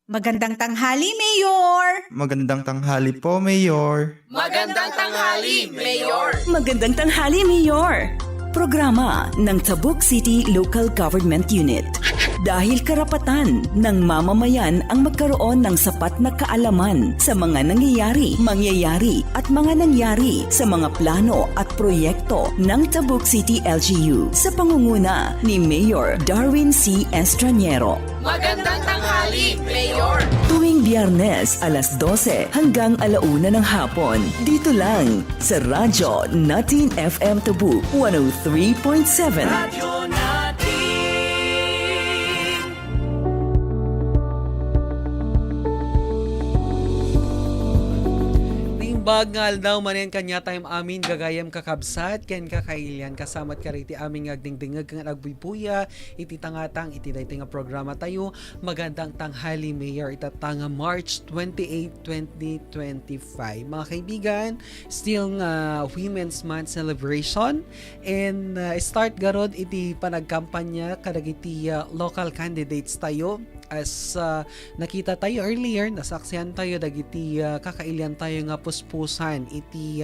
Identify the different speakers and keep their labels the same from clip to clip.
Speaker 1: Magandang tanghali, Mayor!
Speaker 2: Magandang tanghali po, Mayor.
Speaker 3: Magandang tanghali, Mayor!
Speaker 4: Magandang tanghali, Mayor! Programa ng Tabuk City Local Government Unit. Dahil karapatan ng mamamayan ang magkaroon ng sapat na kaalaman sa mga nangyayari, mangyayari at mga nangyari sa mga plano at proyekto ng Tabuk City LGU sa pangunguna ni Mayor Darwin C. Estraniero.
Speaker 3: Magandang tanghali, Mayor!
Speaker 4: Tuwing Biyernes alas 12 hanggang 1:00 ng hapon. Dito lang sa Radyo Natin FM Tabuk 103.7.
Speaker 3: Radyo natin!
Speaker 5: Bagal daw manen kanya time amin gagayam kakabsat ken kakailian kasamat kariti aming agdingdingag kang agbubuya iti tangatang iti daytoy nga programa tayo. Magandang tanghali, Mayor, itatanga March 28, 2025. Mga kaibigan, still nga Women's Month celebration and start garod iti panagkampanya kadagiti local candidates tayo. As nakita tayo earlier, nasaksihan tayo dagiti kakailian tayo nga puspusan iti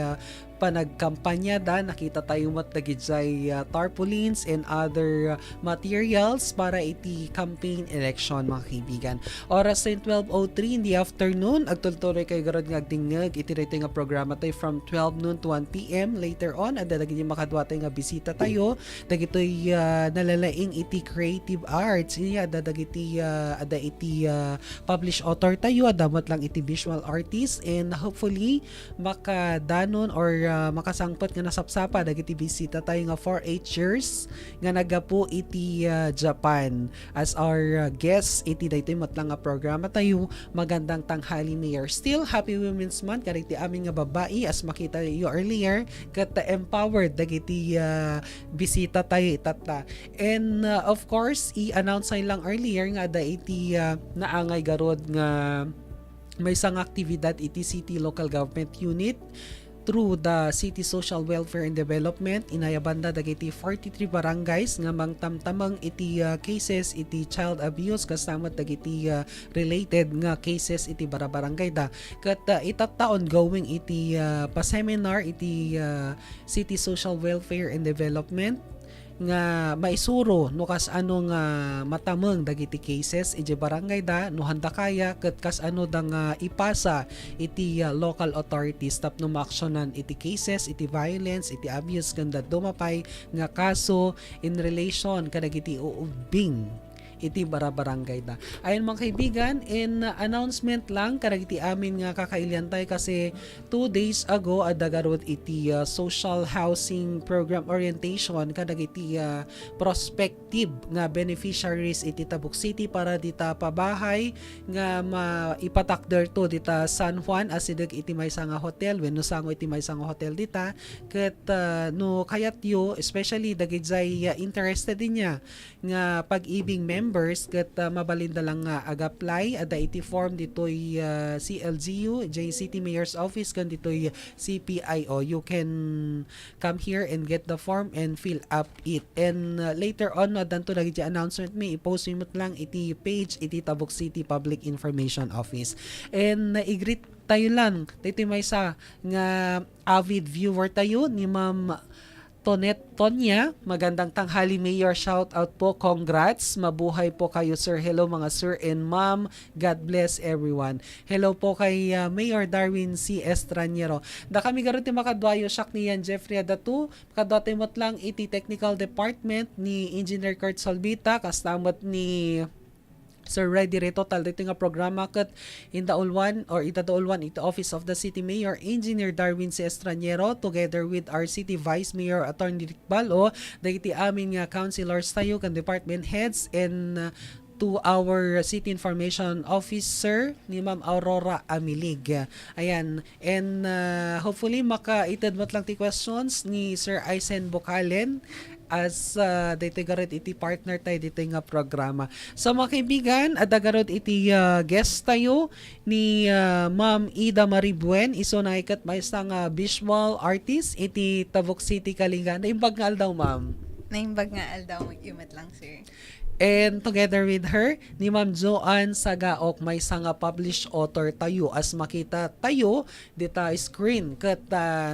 Speaker 5: panagkampanya da, nakita tayo matagijay tarpaulins and other materials para iti campaign election, mga kaibigan. Oras ay 12:03 in the afternoon, agtultuloy kayo garod nga agdingag iti rito nga programa tayo from 12 noon to 1 p.m. Later on, ada dagiti makadwa tayo nga bisita tayo, dagitoy nalalaing iti creative arts, ada dagiti ada iti published author tayo, adamat lang iti visual artist, and hopefully makadanon or makasangpot nga nasapsapa dagiti bisita tayo nga 4Hers nga nagapu iti Japan as our guest iti daytoy matlang nga programa tayo. Magandang tanghali, Mayor. Still happy Women's Month kariti aming nga babae as makita you earlier kat empowered dagiti bisita tayo itata. And of course i-announce ay lang earlier nga da iti naangay garod nga may isang aktibidad iti City Local Government Unit through the City Social Welfare and Development. Inayabanda dagiti 43 barangays nga mangtamtamang iti cases iti child abuse kasamat dagiti related nga cases iti barangay da. Kat itataon going iti pa-seminar iti City Social Welfare and Development nga maisuro no kas ano nga matameng dagiti cases iti barangay da no handa kaya ket kas ano da nga ipasa iti local authorities tapno maaksyonan iti cases iti violence iti abuse kanda dumapay nga kaso in relation kadagiti uubing iti barangay da. Ayon mga kaibigan, in announcement lang kadagiti amin nga kakailian tayo kasi 2 days ago adagarod iti social housing program orientation kadagiti prospective nga beneficiaries iti Tabuk City para dita pabahay nga maipatakder to dita San Juan asideg iti maysa nga hotel wenno sango iti maysa nga hotel dita ket no kayat yo especially dagiti interested din niya nga pag-ibing members ket mabalinda lang nga ag-apply ada iti form ditoy CLGU City Mayor's Office kan ditoy CPIO. You can come here and get the form and fill up it. And later on danto dagiti announcement mi i-post mo lang iti page iti Tabuk City Public Information Office. And i-greet tayo lang dito may sa nga avid viewer tayo ni Ma'am Tonya. Magandang tanghali, Mayor. Shout out po. Congrats. Mabuhay po kayo, sir. Hello mga sir and ma'am. God bless everyone. Hello po kay Mayor Darwin C. Estraniero. Da kami garoon makadwayo siyak ni Jeffrey Adatu. Makadwate mo't lang iti technical department ni Engineer Kurt Solbita. Kastamot ni Sir Ready Total dito nga programa kat in the Ulwan or ita the Ulwan ito Office of the City Mayor Engineer Darwin C. Estraniero together with our City Vice Mayor Attorney Rick Balo dagiti amin nga councilors tayo kan department heads and to our City Information Officer ni Ma'am Aurora Amilig. Ayan. And hopefully maka-itad mo lang ti questions ni Sir Aysen Bocalen as dito garot iti partner tayo dito nga programa. So mga kaibigan, adagarot iti guest tayo ni Ma'am Ida Marie Buen, iso na ikat maistang visual artist iti Tabuk City Kalinga. Naimbag nga daw, ma'am.
Speaker 1: Naimbag nga daw mag-iumat lang, sir.
Speaker 5: And together with her, ni Ma'am Joanne Sagaok, may nga published author tayo. As makita tayo, dita screen. Kat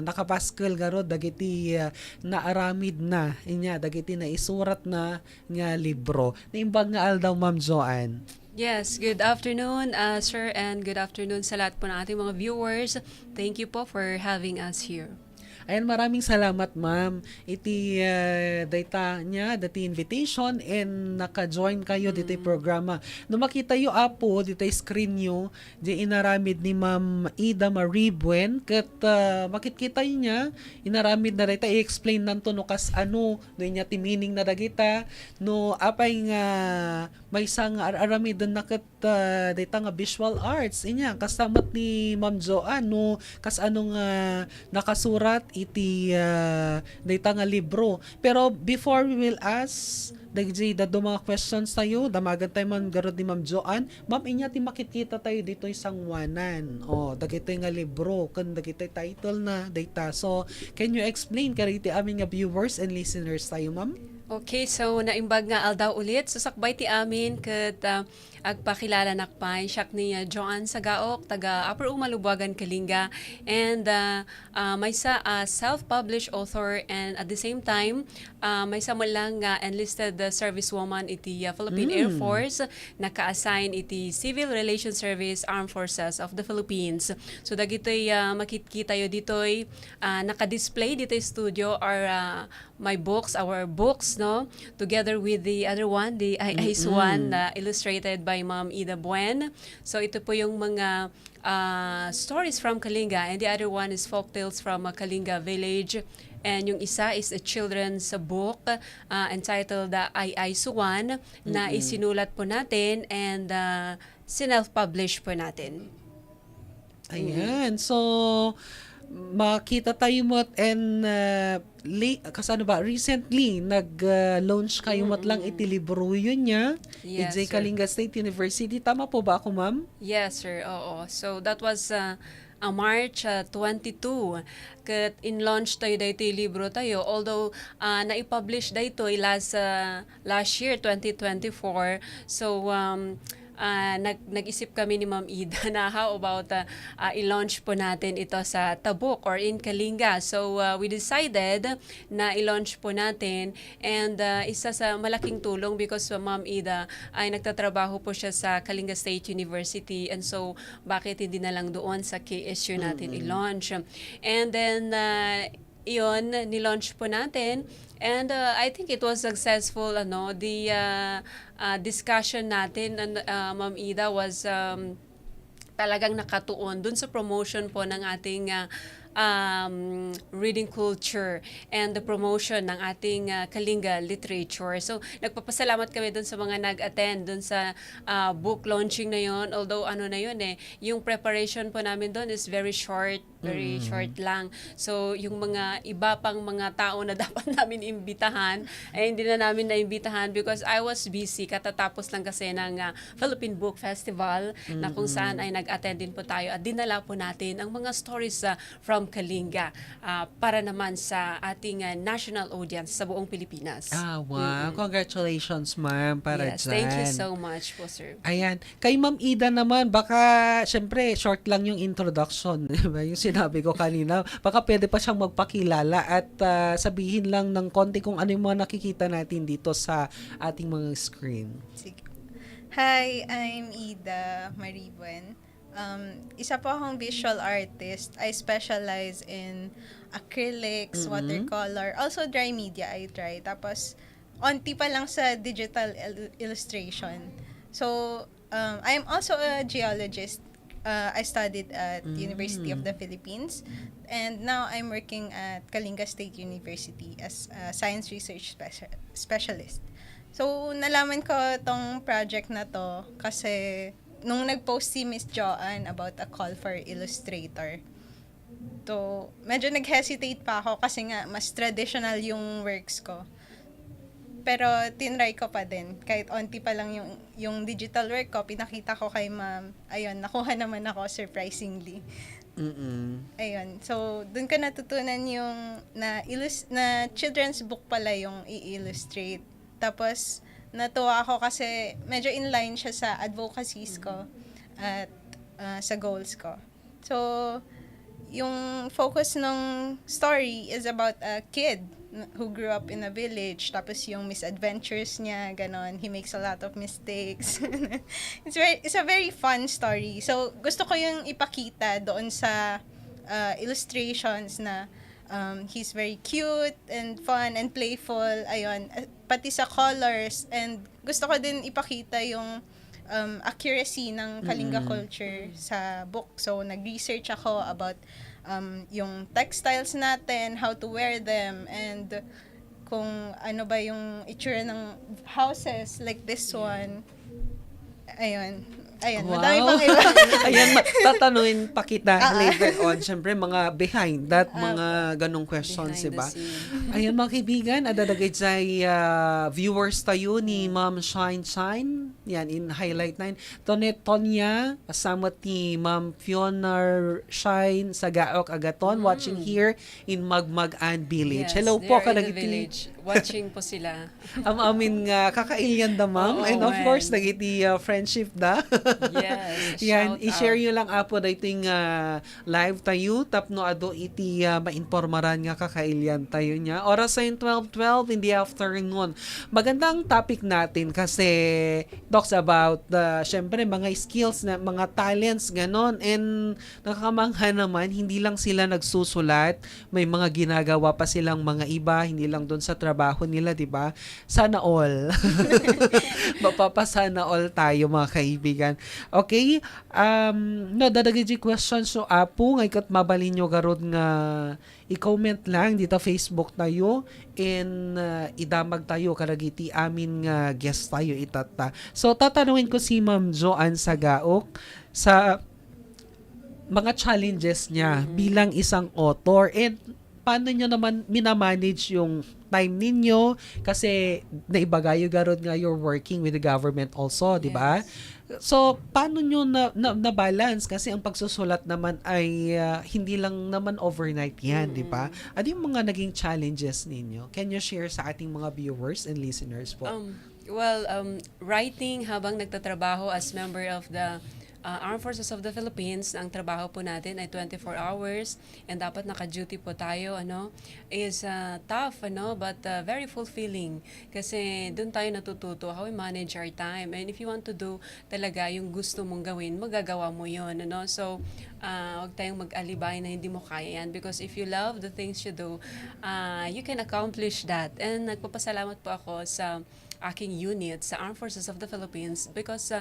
Speaker 5: nakapaskal garo, dagiti naaramid na. Inya, dagiti na isurat na nga libro. Naimbag nga aldaw, Ma'am Joanne.
Speaker 6: Yes, good afternoon, sir, and good afternoon sa lahat po ng ating mga viewers. Thank you po for having us here.
Speaker 5: Ayan, maraming salamat, ma'am. Iti data niya, dati invitation, and naka-join kayo dito programa. No makita yo apo, dito screen nyo, di inaramid ni Ma'am Ida Marie Buen, kat makikita niya, inaramid na dito, i-explain nanto no kas ano, no niya timining na dagita, no apay nga, may isang aramid na kat dito nga visual arts, inya, kasamat ni Ma'am Joanne, no, kas ano nga nakasurat, iti data nga libro. Pero before we will ask dagiti dado mga questions tayo, damagan tayo man garod ni Ma'am Joanne. Ma'am, inya ti makikita tayo dito isang wanan. Oh, dagiti nga libro, kan dagiti title na data. So, can you explain kariti aming nga viewers and listeners tayo, ma'am?
Speaker 6: Okay, so naimbag nga aldaw ulit. Susakbay ti amin kat agpakilala nakpay. Siyak ni Joanne Sagaok, taga Upper Umalubuagan, Kalinga. And may sa self-published author, and at the same time, may sa mo lang enlisted servicewoman iti Philippine Air Force, naka-assign iti Civil Relations Service Armed Forces of the Philippines. So dagitoy makikita yo ditoy naka-display ditoy studio are my books, our books, no? Together with the other one, the 𝐼𝐸 illustrated by Ma'am Ida Buen. So ito po yung mga stories from Kalinga, and the other one is folktales from Kalinga village. And yung isa is a children's book entitled 𝐼𝐸 na isinulat po natin and sinelf-publish po natin.
Speaker 5: Ayan. So, makita tayo mo and kasano ba recently nag-launch kayo mat lang iti libro yun niya,
Speaker 6: Yes,
Speaker 5: iti
Speaker 6: sir.
Speaker 5: Kalinga State University. Tama po ba ako, ma'am?
Speaker 6: Yes, sir. Oo. So that was March 22. Kat in-launch tayo dito yung libro tayo. Although na-publish dito last year, 2024. So nag-isip kami ni Ma'am Ida na how about i-launch po natin ito sa Tabuk or in Kalinga. So we decided na i-launch po natin, and isa sa malaking tulong because Ma'am Ida ay nagtatrabaho po siya sa Kalinga State University, and so bakit hindi na lang doon sa KSU natin i-launch. And then iyon, ni-launch po natin. And I think it was successful. The discussion natin, Ma'am Ida, was talagang nakatuon dun sa promotion po ng ating reading culture and the promotion ng ating Kalinga literature. So, nagpapasalamat kami dun sa mga nag-attend dun sa book launching na yon. Although yung preparation po namin dun is very short lang. So, yung mga iba pang mga tao na dapat namin imbitahan, ay hindi na namin naimbitahan because I was busy. Katatapos lang kasi ng Philippine Book Festival na kung saan ay nag-attend din po tayo at dinala po natin ang mga stories from Kalinga para naman sa ating national audience sa buong Pilipinas.
Speaker 5: Wow. Congratulations, ma'am, para
Speaker 6: Yes,
Speaker 5: dyan.
Speaker 6: thank you so much po, sir.
Speaker 5: Ayan. Kay Ma'am Ida naman, baka, syempre, short lang yung introduction. Diba? Yung sinabi ko kanina. Baka pwede pa siyang magpakilala at sabihin lang ng konti kung ano yung mga nakikita natin dito sa ating mga screen.
Speaker 1: Sige. Hi, I'm Ida Marie Buen. Isa po akong visual artist. I specialize in acrylics, watercolor, also dry media I try. Tapos, onti pa lang sa digital illustration. So, I am also a geologist. I studied at University of the Philippines, and now I'm working at Kalinga State University as a science research specialist. So, nalaman ko tong project na to kasi nung nag-post si Miss Joanne about a call for illustrator. So, medyo nag-hesitate pa ako kasi nga mas traditional yung works ko. Pero tinry ko pa din. Kahit onti pa lang yung digital work ko, pinakita ko kay ma'am. Ayun, nakuha naman ako surprisingly. Ayun. So, dun ko natutunan yung na children's book pala yung i-illustrate. Tapos, natuwa ako kasi medyo in line siya sa advocacies ko at sa goals ko. So, yung focus ng story is about a kid who grew up in a village, tapos yung misadventures niya, ganon. He makes a lot of mistakes. It's a very fun story. So, gusto ko yung ipakita doon sa illustrations na he's very cute and fun and playful. Ayun. Pati sa colors. And gusto ko din ipakita yung accuracy ng Kalinga culture sa book. So, nag-research ako about yung textiles natin, how to wear them, and kung ano ba yung itsura ng houses like this one. Ayun. Ayun,
Speaker 5: Wow.
Speaker 1: madami pang iba.
Speaker 5: Ayan, tatanungin pa kita later on. Siyempre, mga behind that, mga ganong questions,
Speaker 6: Behind the
Speaker 5: diba?
Speaker 6: scene.
Speaker 5: Ayan, mga kaibigan, adadagay say viewers tayo ni Ma'am Shine. Yan, in Highlight 9. Tonya, kasama ti Ma'am Fiona Shine sa Gaok Agaton, watching here in Magmagan Village.
Speaker 6: Yes,
Speaker 5: Hello po,
Speaker 6: they're in the
Speaker 5: kadagiti.
Speaker 6: village. Watching po sila.
Speaker 5: Amin nga, kakailyan da, Ma'am.
Speaker 6: Oo,
Speaker 5: And of
Speaker 6: man.
Speaker 5: course, nagiti friendship da.
Speaker 6: Yes.
Speaker 5: Yan,
Speaker 6: shout
Speaker 5: i-share
Speaker 6: out.
Speaker 5: nyo lang apo da iting live tayo, tapno ado iti mainformaran nga kakailyan tayo niya. Oras sa 12:12 in the afternoon. Magandang topic natin kasi talks about syempre mga skills na mga talents ganon, and nakakamangha naman hindi lang sila nagsusulat, may mga ginagawa pa silang mga iba, hindi lang doon sa trabaho nila, di ba? Sana all. Mapapasana all tayo mga kaibigan. Okay? No, dadagay questions so apo ngay kat mabalin nyo garod nga i-comment lang dito Facebook tayo and idamag tayo karagiti amin nga guest tayo itata. So tatanungin ko si Ma'am Joanne Sagaok sa mga challenges niya bilang isang author, and paano nyo naman minamanage yung time ninyo kasi naibagayo garod nga you're working with the government also, di ba? So, paano nyo na balance? Kasi ang pagsusulat naman ay hindi lang naman overnight yan, di ba? Ano yung mga naging challenges ninyo? Can you share sa ating mga viewers and listeners po?
Speaker 6: Writing habang nagtatrabaho as member of the Armed Forces of the Philippines, ang trabaho po natin ay 24 hours and dapat naka-duty po tayo, is tough, but very fulfilling kasi doon tayo natututo how we manage our time, and if you want to do talaga yung gusto mong gawin, magagawa mo yun, so huwag tayong mag-alibay na hindi mo kaya yan, because if you love the things you do, you can accomplish that. And nagpapasalamat po ako sa aking unit sa Armed Forces of the Philippines because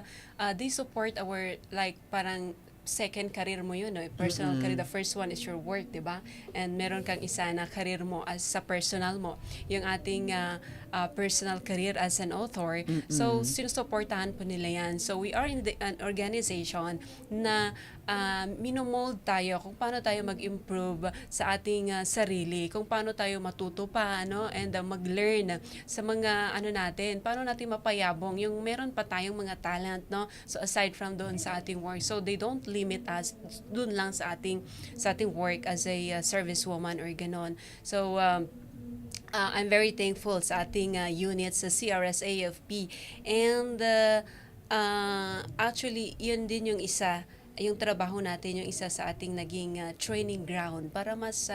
Speaker 6: they support our parang second career mo yun, personal career. The first one is your work, diba? And meron kang isa na career mo as sa personal mo, yung ating personal career as an author. So sinusuportahan po nila yan. So we are in an organization na minomold tayo kung paano tayo mag-improve sa ating sarili, kung paano tayo matuto pa, and mag-learn sa mga natin, paano natin mapayabong yung meron pa tayong mga talent, so aside from doon sa ating work. So they don't limit us doon lang sa ating work as a servicewoman or ganon. So I'm very thankful sa ating units sa CRS-AFP, and actually yun din yung isa, yung trabaho natin, yung isa sa ating naging training ground para mas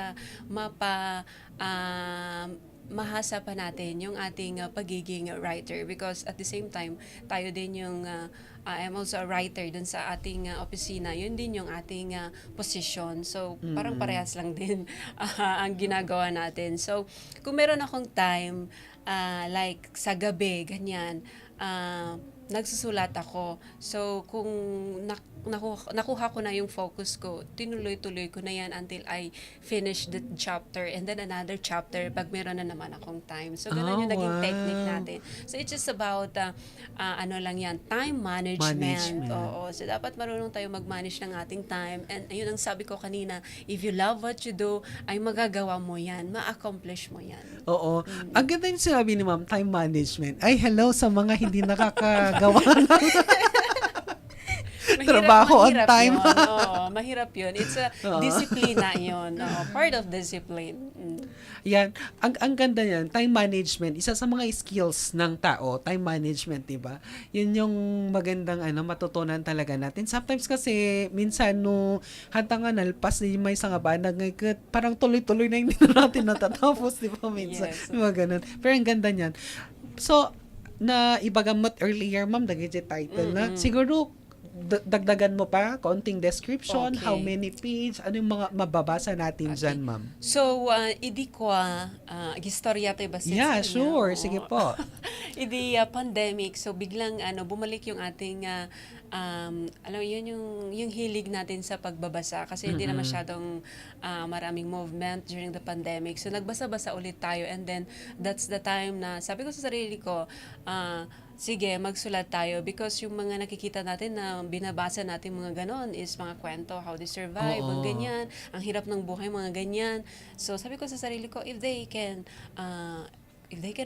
Speaker 6: mahasa pa natin yung ating pagiging writer, because at the same time tayo din yung I'm also a writer dun sa ating opisina, yun din yung ating position, so parang parehas lang din ang ginagawa natin. So kung meron akong time like sa gabi ganyan, nagsusulat ako. So kung nakuha ko na yung focus ko, tinuloy-tuloy ko na yan until I finish the chapter and then another chapter pag meron na naman akong time. So ganun yung naging technique natin. So it's just about lang yan, time management. Oo. So dapat marunong tayo mag-manage ng ating time, and ayun ang sabi ko kanina, if you love what you do, ay magagawa mo yan, ma-accomplish mo yan.
Speaker 5: Oo. Ang ganda yung sinabi ni Ma'am, time management. Ay, hello sa mga hindi nakakagawa. Trabaho on time.
Speaker 6: Yun. Oo, mahirap yun. It's a disciplina yun. Part of discipline.
Speaker 5: Yan. Ang ganda niyan, time management. Isa sa mga skills ng tao, time management, di ba? Yun yung magandang matutunan talaga natin. Sometimes kasi, minsan, no, hantang nalpas, may isang abanag, parang tuloy-tuloy na hindi na natin natatapos, di ba? Minsan.
Speaker 6: Yes.
Speaker 5: Mga ganun. Pero ang ganda niyan. So, na ibagamot earlier, ma'am, dagiti title na. Siguro, dagdagan mo pa, konting description,
Speaker 6: Okay.
Speaker 5: how many page, ano yung mga mababasa natin dyan, ma'am?
Speaker 6: So, idi ko, gistorya tayo ba siya?
Speaker 5: Yeah, sure. Sige po.
Speaker 6: Idi pandemic, so biglang bumalik yung ating alam mo, yun yung hilig natin sa pagbabasa kasi hindi na masyadong maraming movement during the pandemic. So nagbasa-basa ulit tayo, and then that's the time na sabi ko sa sarili ko, sige, magsulat tayo, because yung mga nakikita natin na binabasa natin mga ganon is mga kwento, how they survive,
Speaker 5: Oo.
Speaker 6: mga ganyan, ang hirap ng buhay, mga ganyan. So sabi ko sa sarili ko, if they can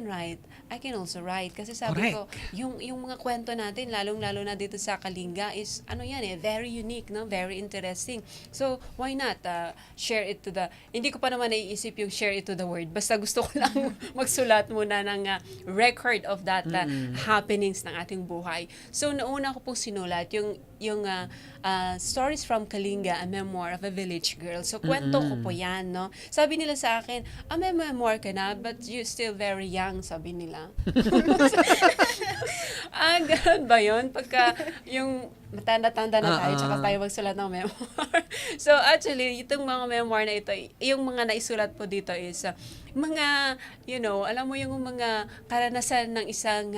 Speaker 6: write, I can also write. Kasi sabi ko, yung mga kwento natin, lalong-lalo na dito sa Kalinga, is very unique, no? Very interesting. So, why not share it to the, hindi ko pa naman naiisip yung share it to the world. Basta gusto ko lang magsulat muna ng record of that happenings ng ating buhay. So, nauna ko pong sinulat yung Stories from Kalinga, a memoir of a village girl. So, kwento ko po yan, no? Sabi nila sa akin, may memoir ka na, but you still very young, sabi nila. Ganun ba yun? Pagka yung matanda-tanda na tayo, tsaka tayo magsulat ng memoir. So, actually, itong mga memoir na ito, yung mga naisulat po dito is, mga, alam mo yung mga karanasan ng isang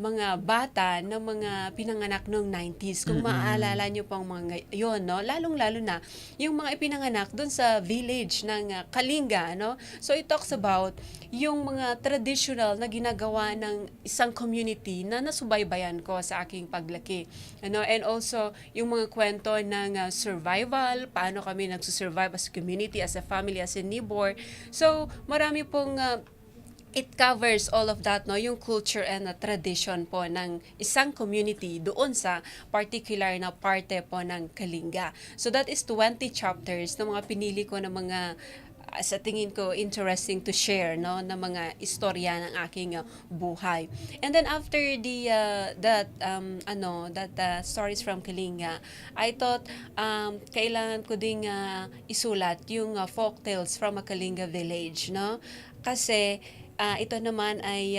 Speaker 6: mga bata na mga pinanganak noong 90s. Kung maaalala nyo pang mga yun, no? Lalong-lalo na yung mga ipinanganak doon sa village ng Kalinga, no? So it talks about yung mga traditional na ginagawa ng isang community na nasubaybayan ko sa aking paglaki. And also yung mga kwento ng survival, paano kami nagsusurvive as a community, as a family, as a neighbor. So marami pong it covers all of that, no, yung culture and tradition po ng isang community doon sa particular na parte po ng Kalinga. So that is 20 chapters na mga pinili ko na mga sa tingin ko interesting to share, no, na mga istorya ng aking buhay. And then after that Stories from Kalinga, I thought kailangan ko ding isulat yung folk tales from a Kalinga village, no? Kasi ito naman ay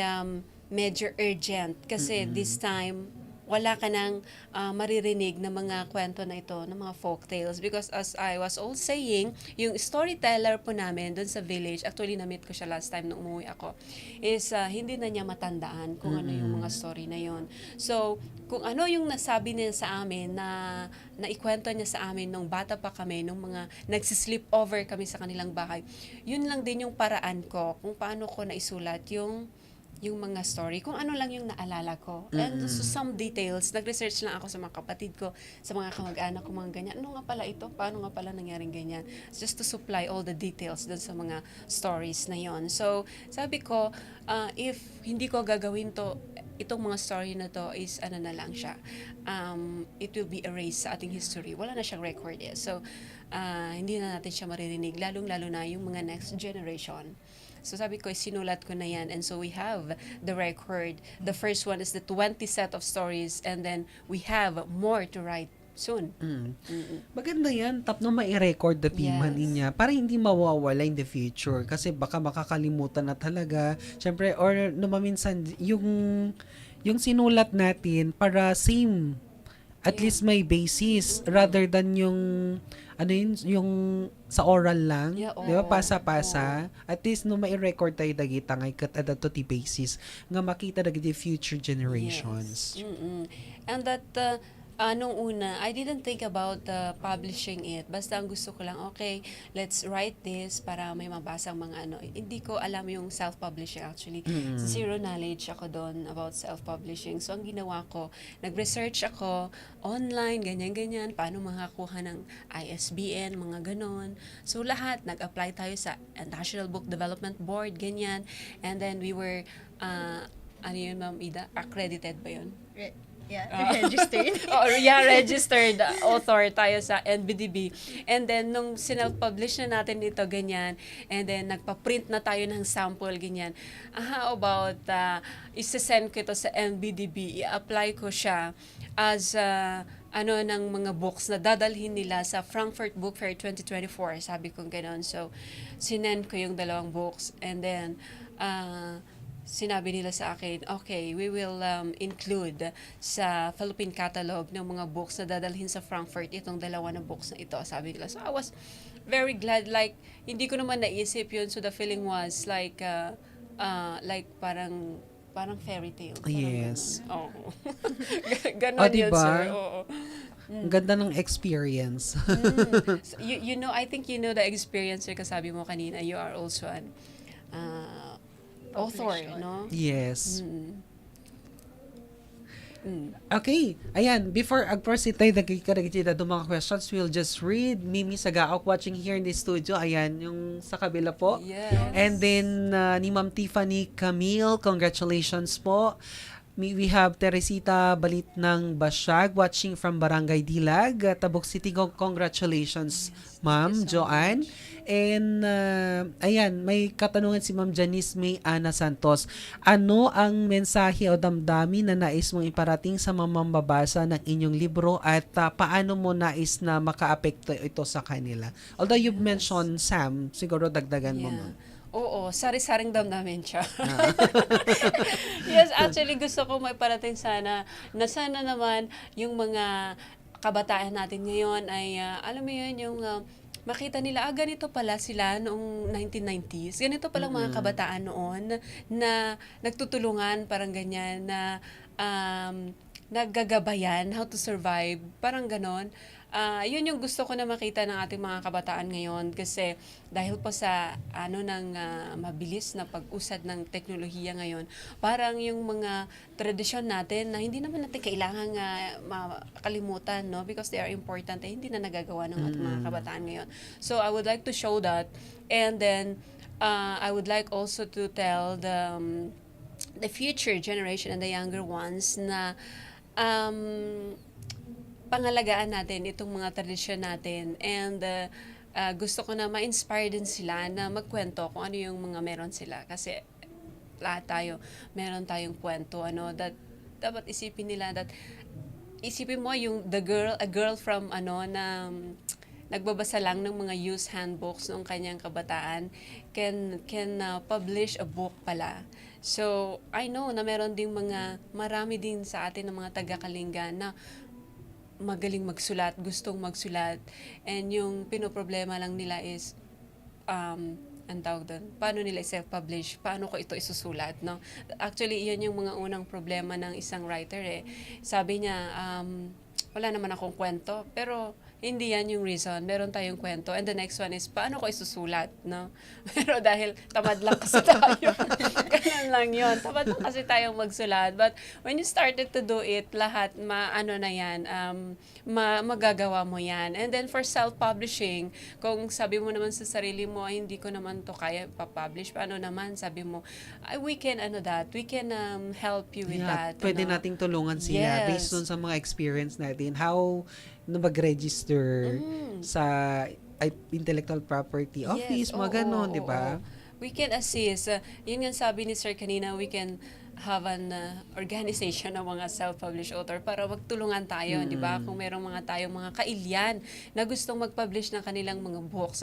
Speaker 6: medyo urgent kasi this time wala ka nang maririnig na mga kwento na ito, ng mga folk tales. Because as I was all saying, yung storyteller po namin doon sa village, actually na-meet ko siya last time nung umuwi ako, is hindi na niya matandaan kung ano yung mga story na yon. So, kung ano yung nasabi niya sa amin na ikwento niya sa amin nung bata pa kami, nung mga nagsisleep over kami sa kanilang bahay, yun lang din yung paraan ko kung paano ko naisulat yung mga story, kung ano lang yung naalala ko. And so some details, nag-research lang ako sa mga kapatid ko, sa mga kamag-anak ko, mga ganyan. Ano nga pala ito? Paano nga pala nangyaring ganyan? Just to supply all the details dun sa mga stories na yon. So, sabi ko, if hindi ko gagawin to, itong mga story na to is na lang siya. It will be erased sa ating history. Wala na siyang record eh. So, hindi na natin siya maririnig, lalong-lalo na yung mga next generation. So sabi ko, sinulat ko na yan. And so we have the record. The first one is the 20 set of stories, and then we have more to write soon.
Speaker 5: Maganda yan. Tap na mai-record the piman niya para hindi mawawala in the future. Kasi baka makakalimutan na talaga. Siyempre, or naman minsan, yung sinulat natin para same. At least may basis rather than yung yung sa oral lang,
Speaker 6: di
Speaker 5: ba, pasa-pasa. At least no mai-record tayo dagita ngay kat adato ti basis nga makita dagiti future generations.
Speaker 6: And that nung una, I didn't think about publishing it. Basta ang gusto ko lang, okay, let's write this para may mabasang mga Hindi ko alam yung self-publishing actually. Zero knowledge ako doon about self-publishing. So, ang ginawa ko, nag-research ako online, ganyan-ganyan, paano makakuha ng ISBN, mga ganon. So, lahat, nag-apply tayo sa National Book Development Board, ganyan. And then, we were, Ma'am Ida? Accredited ba yun?
Speaker 1: Yeah, registered.
Speaker 6: Registered author tayo sa NBDB. And then, nung sinelf-publish na natin dito, ganyan, and then, nagpa-print na tayo ng sample, ganyan. How about, isa-send ko ito sa NBDB, i-apply ko siya as, ng mga books na dadalhin nila sa Frankfurt Book Fair 2024. Sabi ko gano'n. So, sinend ko yung 2 books. And then, sinabi nila sa akin, okay, we will include sa Philippine catalog ng mga books na dadalhin sa Frankfurt itong 2 na books na ito, sabi nila. So I was very glad, like, hindi ko naman naisip yun. So the feeling was like parang fairy tale.
Speaker 5: Yes.
Speaker 6: Oo. Ganon yun,
Speaker 5: diba?
Speaker 6: sir. Oo.
Speaker 5: Ang ganda ng experience.
Speaker 6: So, you know, I think you know the experience, sir, kasabi mo kanina, you are also an author, no?
Speaker 5: Yes. Okay. Ayan, before proceed tayo nagkikaragitida ng mga questions, we'll just read Mimi Sagaok watching here in the studio. Ayan, yung sa kabila po.
Speaker 6: Yes.
Speaker 5: And then, ni Ma'am Tiffany Camille, congratulations po. We have Teresita Balit ng Basyag watching from Barangay Dilag, Tabuk City. Congratulations, Ma'am Joanne. And ayan, may katanungan si Ma'am Janice May Ana Santos. Ano ang mensahe o damdamin na nais mong iparating sa mga mambabasa ng inyong libro at paano mo nais na makaapekto ito sa kanila? Although you've mentioned Sam, siguro dagdagan mo, Ma'am.
Speaker 6: Oo, sari-saring damdamin siya. Yes, actually gusto ko may parating sana na sana naman yung mga kabataan natin ngayon ay alam mo yun, yung makita nila, ganito pala sila noong 1990s. Ganito palang mga kabataan noon na nagtutulungan, parang ganyan, na naggagabayan, how to survive, parang ganon. Yun yung gusto ko na makita ng ating mga kabataan ngayon kasi dahil po sa mabilis na pag-usad ng teknolohiya ngayon, parang yung mga tradisyon natin na hindi naman natin kailangan makalimutan, no, because they are important, hindi na nagagawa ng ating mga kabataan ngayon. So I would like to show that, and then I would like also to tell the future generation and the younger ones na pangalagaan natin itong mga tradisyon natin, and gusto ko na ma-inspire din sila na magkwento kung ano yung mga meron sila, kasi lahat tayo meron tayong kwento, that dapat isipin nila, that isipin mo yung a girl from na nagbabasa lang ng mga used handbooks noong kanyang kabataan can publish a book pala. So I know na meron ding marami din sa atin ng mga taga-Kalinga na magaling magsulat, gustong magsulat, and yung pinoproblema lang nila is ang tawag doon, paano nila self-publish, paano ko ito isusulat, no? Actually, iyon yung mga unang problema ng isang writer, Sabi niya, wala naman akong kwento, pero hindi yan yung reason. Meron tayong kwento. And the next one is, paano ko isusulat, no? Pero dahil tamad lang kasi tayo. Ganun lang yun. Tamad lang kasi tayong magsulat. But when you started to do it, lahat, magagawa mo yan. And then for self-publishing, kung sabi mo naman sa sarili mo, ay, hindi ko naman to kaya pa-publish, paano naman, sabi mo, we can help you with that.
Speaker 5: Pwede nating tulungan sila based on sa mga experience natin. How na mag-register sa intellectual property office, mga ganon, di ba?
Speaker 6: We can assist. Yun nga sabi ni Sir kanina, we can have an organization ng mga self-published author para magtulungan tayo, di ba? Kung merong tayong mga kailyan na gustong mag-publish ng kanilang mga books,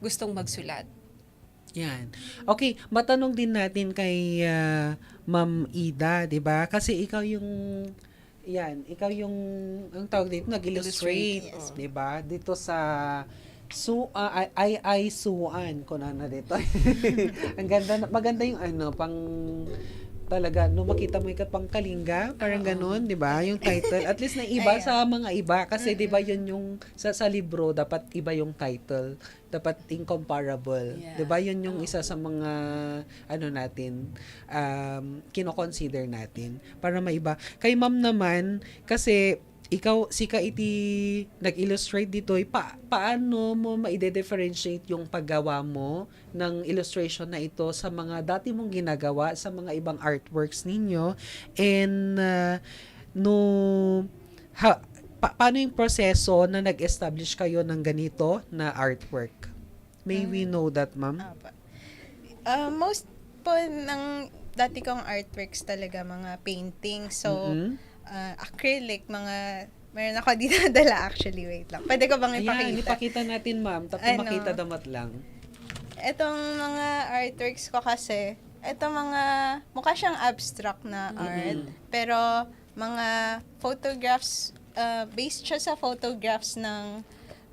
Speaker 6: gustong magsulat.
Speaker 5: Yan. Okay, matanong din natin kay Ma'am Ida, di ba? Kasi ikaw yung ang tawag dito, nag-illustrate,
Speaker 1: Yes.
Speaker 5: di ba? Dito sa Suan ko na dito. Ang ganda, maganda yung pang talaga, no, makita mo ikat pang Kalinga, parang ganun, di ba? Yung title, at least na iba sa mga iba, kasi di ba yun yung, sa libro, dapat iba yung title, dapat incomparable.
Speaker 6: Yeah.
Speaker 5: Di ba yun yung isa sa mga, natin, kino-consider natin, para maiba. Kay Ma'am naman, kasi, ikaw, si 𝐚𝐽 nag-illustrate dito, paano mo ma-differentiate yung paggawa mo ng illustration na ito sa mga dati mong ginagawa, sa mga ibang artworks ninyo, and no paano yung proseso na nag-establish kayo ng ganito na artwork? May we know that, ma'am?
Speaker 1: Apa. Most po ng dati kong artworks talaga mga painting. So, acrylic, meron ako dito dala actually. Wait lang. Pwede ko bang ipakita?
Speaker 5: Ayan, ipakita natin, ma'am. Tapos makita damat lang.
Speaker 1: Etong mga artworks ko kasi, mukha siyang abstract na art. Pero, mga photographs, based siya sa photographs ng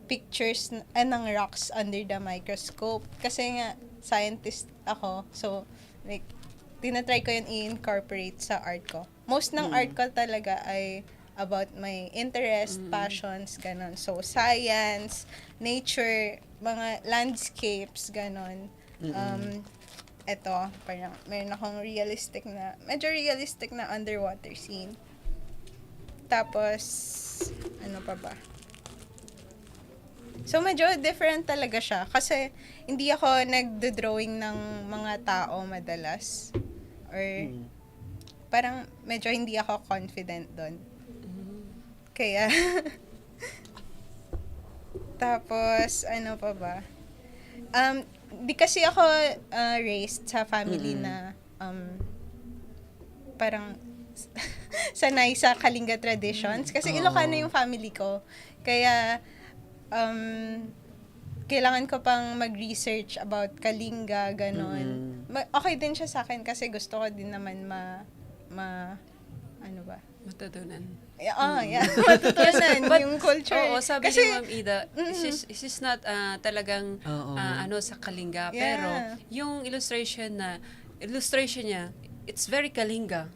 Speaker 1: pictures ng rocks under the microscope. Kasi nga, scientist ako. So, like, tinatry ko yun i-incorporate sa art ko. Most ng art ko talaga ay about my interest, passions, ganon. So, science, nature, mga landscapes, ganon. Eto, parang meron akong medyo realistic na underwater scene. Tapos, ano pa ba? So, medyo different talaga siya. Kasi, hindi ako nagdo-drawing ng mga tao madalas. Or, parang medyo hindi ako confident doon. Kaya, tapos, ano pa ba? Di kasi ako raised sa family na parang sanay sa Kalinga traditions. Kasi Ilocano yung family ko. Kaya, kailangan ko pang mag-research about Kalinga, ganon. Okay din siya sa akin kasi gusto ko din naman ano ba?
Speaker 6: Matutunan.
Speaker 1: Yeah. Matutunan yung culture.
Speaker 6: Oo, sabi
Speaker 1: kasi,
Speaker 6: ni Ma'am Ida, this is not talagang sa Kalinga,
Speaker 1: Yeah.
Speaker 6: pero yung illustration niya, it's very Kalinga.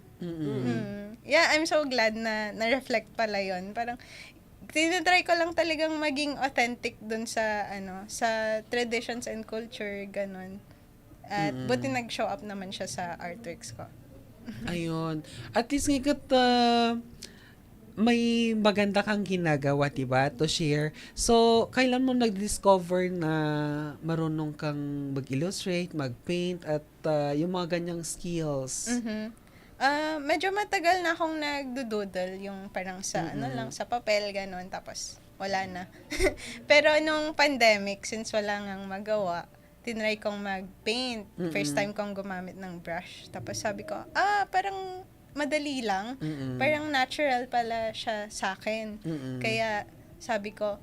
Speaker 1: Yeah, I'm so glad na na-reflect pala yun. Parang, tinatry ko lang talagang maging authentic dun sa traditions and culture, ganon. At buti nag-show up naman siya sa artworks ko.
Speaker 5: Ayun. At least ngayon may maganda kang ginagawa, diba, to share. So, kailan mo nag-discover na marunong kang mag-illustrate, mag-paint, at yung mga ganyang skills?
Speaker 1: Medyo matagal na akong nagdo-doodle, yung parang sa lang, sa papel, ganon, tapos wala na. Pero nung pandemic, since wala ngang magawa, tinry kong mag-paint. First time kong gumamit ng brush. Tapos sabi ko, parang madali lang. Parang natural pala siya sa akin. Kaya sabi ko,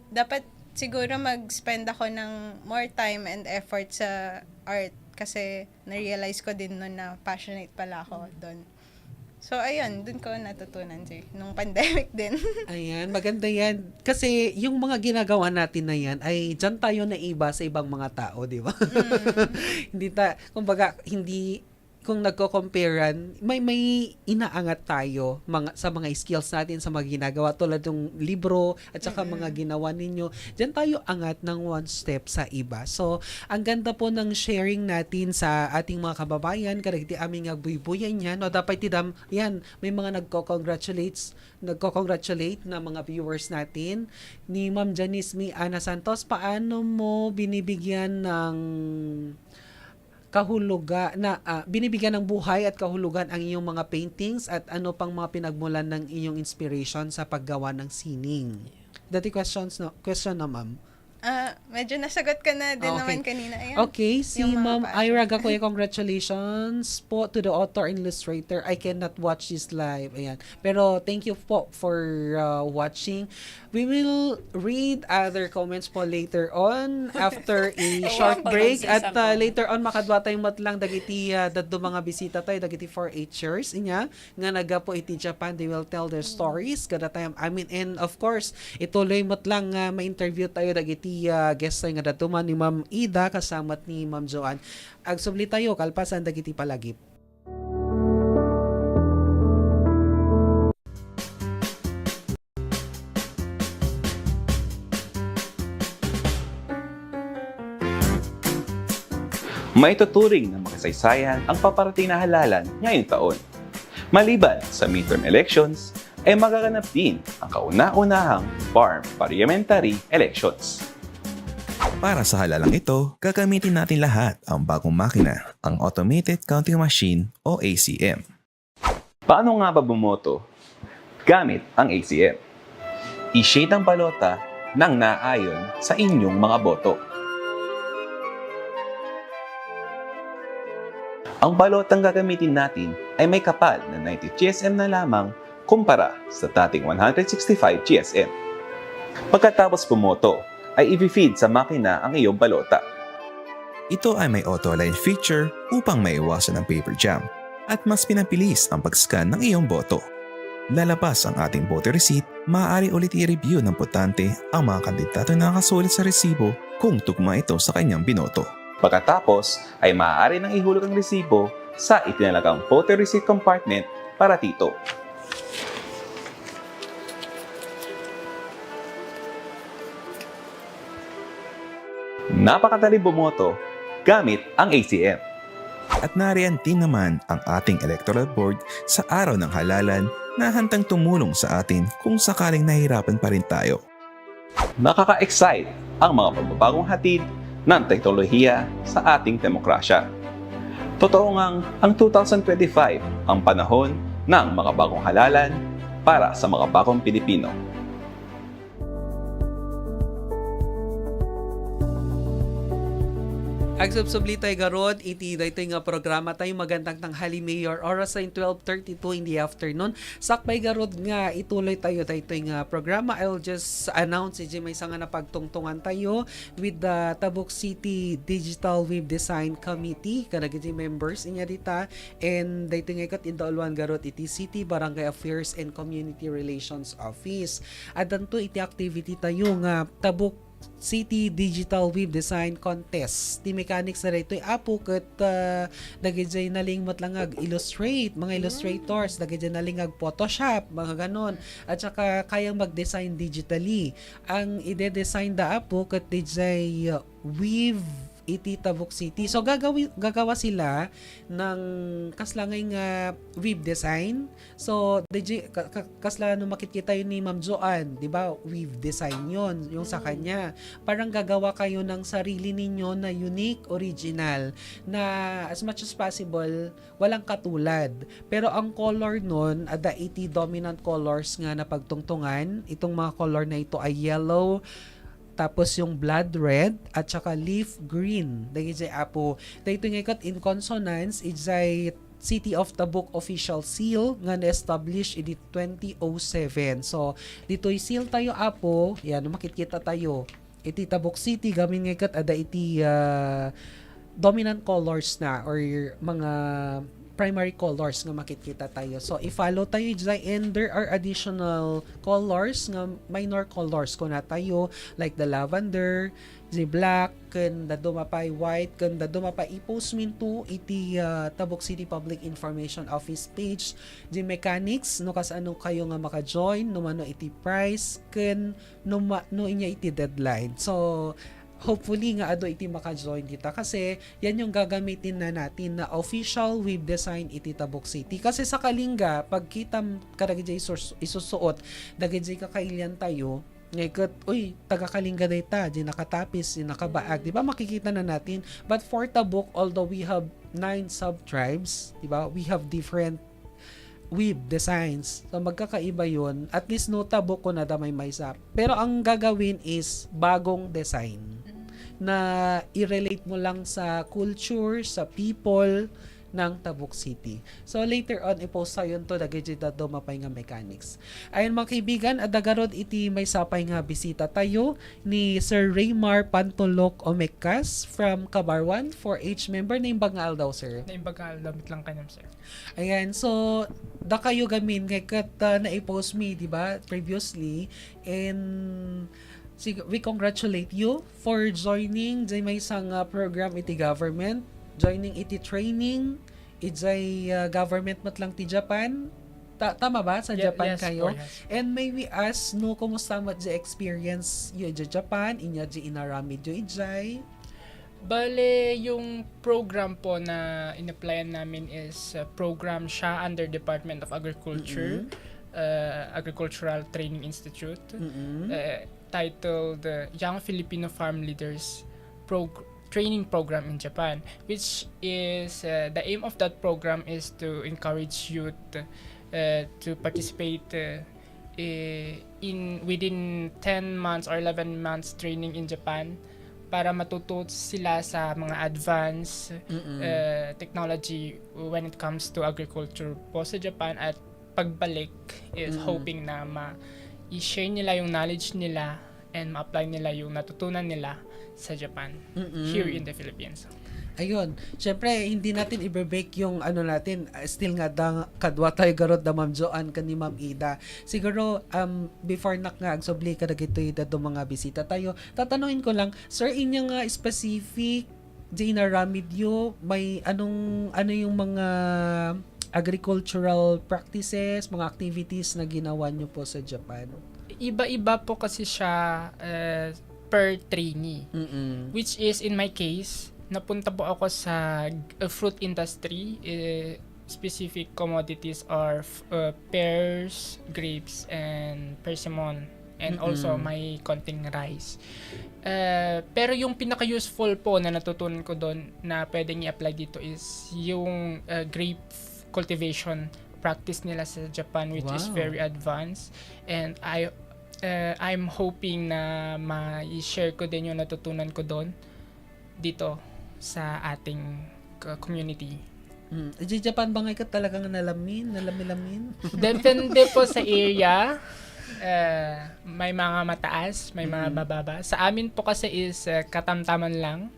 Speaker 1: dapat siguro mag-spend ako ng more time and effort sa art. Kasi na-realize ko din noon na passionate pala ako doon. So, ayun, dun ko natutunan nung pandemic din.
Speaker 5: Ayan, maganda yan. Kasi yung mga ginagawa natin na yan ay dyan tayo naiba sa ibang mga tao, di ba? Kumbaga, kung nagko-comparean, may inaangat tayo sa mga skills natin sa mga ginagawa tulad ng libro at saka mga ginawa ninyo. Diyan tayo angat ng one step sa iba. So, ang ganda po ng sharing natin sa ating mga kababayan, karagti aming agbuy-buyan yan. O dapat yan, may mga nagko-congratulate na mga viewers natin. Ni Ma'am Janice Ana Santos, paano mo binibigyan ng binibigyan ng buhay at kahulugan ang iyong mga paintings at ano pang mga pinagmulan ng iyong inspiration sa paggawa ng sining? Dati question na, ma'am.
Speaker 1: Medyo nasagot ka na din naman kanina. Ayan.
Speaker 5: Okay, si Ma'am Ira Gacoya, congratulations po to the author and illustrator. I cannot watch this live. Ayan. Pero thank you po for watching. We will read other comments po later on after a short break. At later on, makadwa tayong matlang dagiti dadto mga bisita tayo, dagiti 4-Hers inya nga naga po iti Japan. They will tell their stories. Kada tayong and of course, ituloy matlang ma-interview tayo dagiti guest tayo nga datuman ni Ma'am Ida kasamat ni Ma'am Joanne. Agsubli tayo, kalpasan dagiti palagip.
Speaker 7: May tuturing ng makasaysayan ang paparating na halalan ngayong taon. Maliban sa midterm elections, ay magaganap din ang kauna-unahang farm parliamentary elections.
Speaker 2: Para sa halalang ito, gagamitin natin lahat ang bagong makina, ang Automated Counting Machine o ACM.
Speaker 7: Paano nga ba bumoto? gamit ang ACM. I-shade ang balota ng naayon sa inyong mga boto. Ang balotang gagamitin natin ay may kapal na 90 GSM na lamang kumpara sa dating 165 GSM. Pagkatapos bumoto, ay i-feed sa makina ang iyong balota.
Speaker 2: Ito ay may auto-align feature upang maiwasan ang paper jam at mas pinabilis ang pag-scan ng iyong boto. Lalabas ang ating voter receipt, maaari ulit i-review ng botante ang mga kandidato na nakasulit sa resibo kung tugma ito sa kanyang binoto.
Speaker 7: Pagkatapos, ay maaari nang ihulog ang resibo sa itinalagang voter receipt compartment para dito. Napakadali bumoto gamit ang ACM.
Speaker 2: At nariyan din naman ang ating electoral board sa araw ng halalan na handang tumulong sa atin kung sakaling nahihirapan pa rin tayo.
Speaker 7: Nakaka-excite ang mga pagbabagong hatid ng teknolohiya sa ating demokrasya. Totoo ngang ang 2025 ang panahon ng mga bagong halalan para sa mga bagong Pilipino.
Speaker 5: Agsubsubli tayo garod, iti dayto nga programa tayo magandang tanghali Mayor, oras ay 12:32 in the afternoon. Sakbay garod nga ituloy tayo dayto nga programa. I'll just announce may nga napagtungtungan tayo with the Tabuk City Digital Web Design Committee, kanagiti members inya dita, and dayto nga ikat indauluan garod iti City Barangay Affairs and Community Relations Office. At danto iti activity tayo nga Tabuk City Digital Web Design Contest. Ti mechanics na rito apo kat dagijay nalingmot lang illustrate, mga illustrators, dagijay nalingag Photoshop, mga ganon. At saka kayang mag-design digitally. Ang ide-design da apo kat dijay weave iti Tabuk City. So gagawa sila ng kaslangay nga web design. So kasla no makikita yun ni Ma'am Joanne, 'di ba? Web design 'yon, yung sa kanya. Parang gagawa kayo ng sarili ninyo na unique, original na as much as possible walang katulad. Pero ang color nun, ada iti dominant colors nga na pagtungtungan. Itong mga color na ito ay yellow, tapos yung blood red at saka leaf green. Dahil apo, dahil nga ikat in consonance, it's a City of Tabuk official seal nga na-establish in 2007. So, dito'y seal tayo apo, yan, makikita tayo. Iti Tabuk City, gamin nga ikat, ada iti dominant colors na or mga primary colors nga makikita tayo. So, i-follow tayo dyan and there are additional colors nga minor colors ko na tayo like the lavender, the black, kan da dumapay white, kan da dumapay i-post min to iti Tabuk City Public Information Office page, the mechanics no kas ano kayo nga maka-join no mano iti price kan no inya iti deadline. So hopefully nga ado iti maka-join dita kasi yan yung gagamitin na natin na official web design iti Tabuk City. Kasi sa Kalinga, pagkita karagijay isusuot, dagijay kakailian tayo, ngayon, uy, taga Kalinga data, di nakatapis, di nakabaag, di ba makikita na natin. But for Tabuk, although we have 9 sub-tribes, di ba, we have different web designs. So magkakaiba yun. At least no Tabuk ko na damay maysa. Pero ang gagawin is bagong design na i-relate mo lang sa culture, sa people ng Tabuk City. So later on, i-post sa yun to dagiti do mapay nga mechanics. Ayun mga kaibigan, adagarod iti may sapay nga bisita tayo ni Sir Raymar Pantolok Omecas from Cabarwan, 4H member na imbangal daw, sir.
Speaker 8: Na imbangal, damit lang kanyam, sir.
Speaker 5: Ayan, so da kayo gamin ngayon na-i-post me, di ba, previously, and we congratulate you for joining the may isang program iti government, joining iti training, iti government matlang ti Japan. Tama ba? Sa Japan
Speaker 8: yes,
Speaker 5: kayo?
Speaker 8: yes.
Speaker 5: And may we ask, no, kumusta mo the experience yu iti Japan, inya di inaramid yu iti?
Speaker 8: Bale, yung program po na in-applyan namin is program siya under Department of Agriculture, Agricultural Training Institute, titled Young Filipino Farm Leaders Training Program in Japan, which is the aim of that program is to encourage youth to participate within 10 months or 11 months training in Japan para matuto sila sa mga advanced technology when it comes to agriculture po sa Japan, at pagbalik is hoping na i-share nila yung knowledge nila and ma-apply nila yung natutunan nila sa Japan here in the Philippines.
Speaker 5: Ayun, syempre hindi natin i-break yung natin, still nga kadwa tayo garot da Ma'am Joanne ni Ma'am Ida. Siguro before agsubli ka dagito do mga bisita tayo, tatanungin ko lang, sir, inya nga specific di inaramidyo, may ano yung mga agricultural practices, mga activities na ginawa nyo po sa Japan?
Speaker 8: Iba-iba po kasi siya per trainee. Which is, in my case, napunta po ako sa fruit industry. Specific commodities are pears, grapes, and persimmon. And also, may konting rice. Pero yung pinaka-useful po na natutunan ko doon na pwedeng i-apply dito is yung grape cultivation practice nila sa Japan, which is very advanced. And I'm hoping na ma-share ko din yung natutunan ko doon dito sa ating community.
Speaker 5: Di Japan ba ngayon ka talagang nalamin?
Speaker 8: Depende po sa area. May mga mataas, may mga mababa. Sa amin po kasi is katamtaman lang.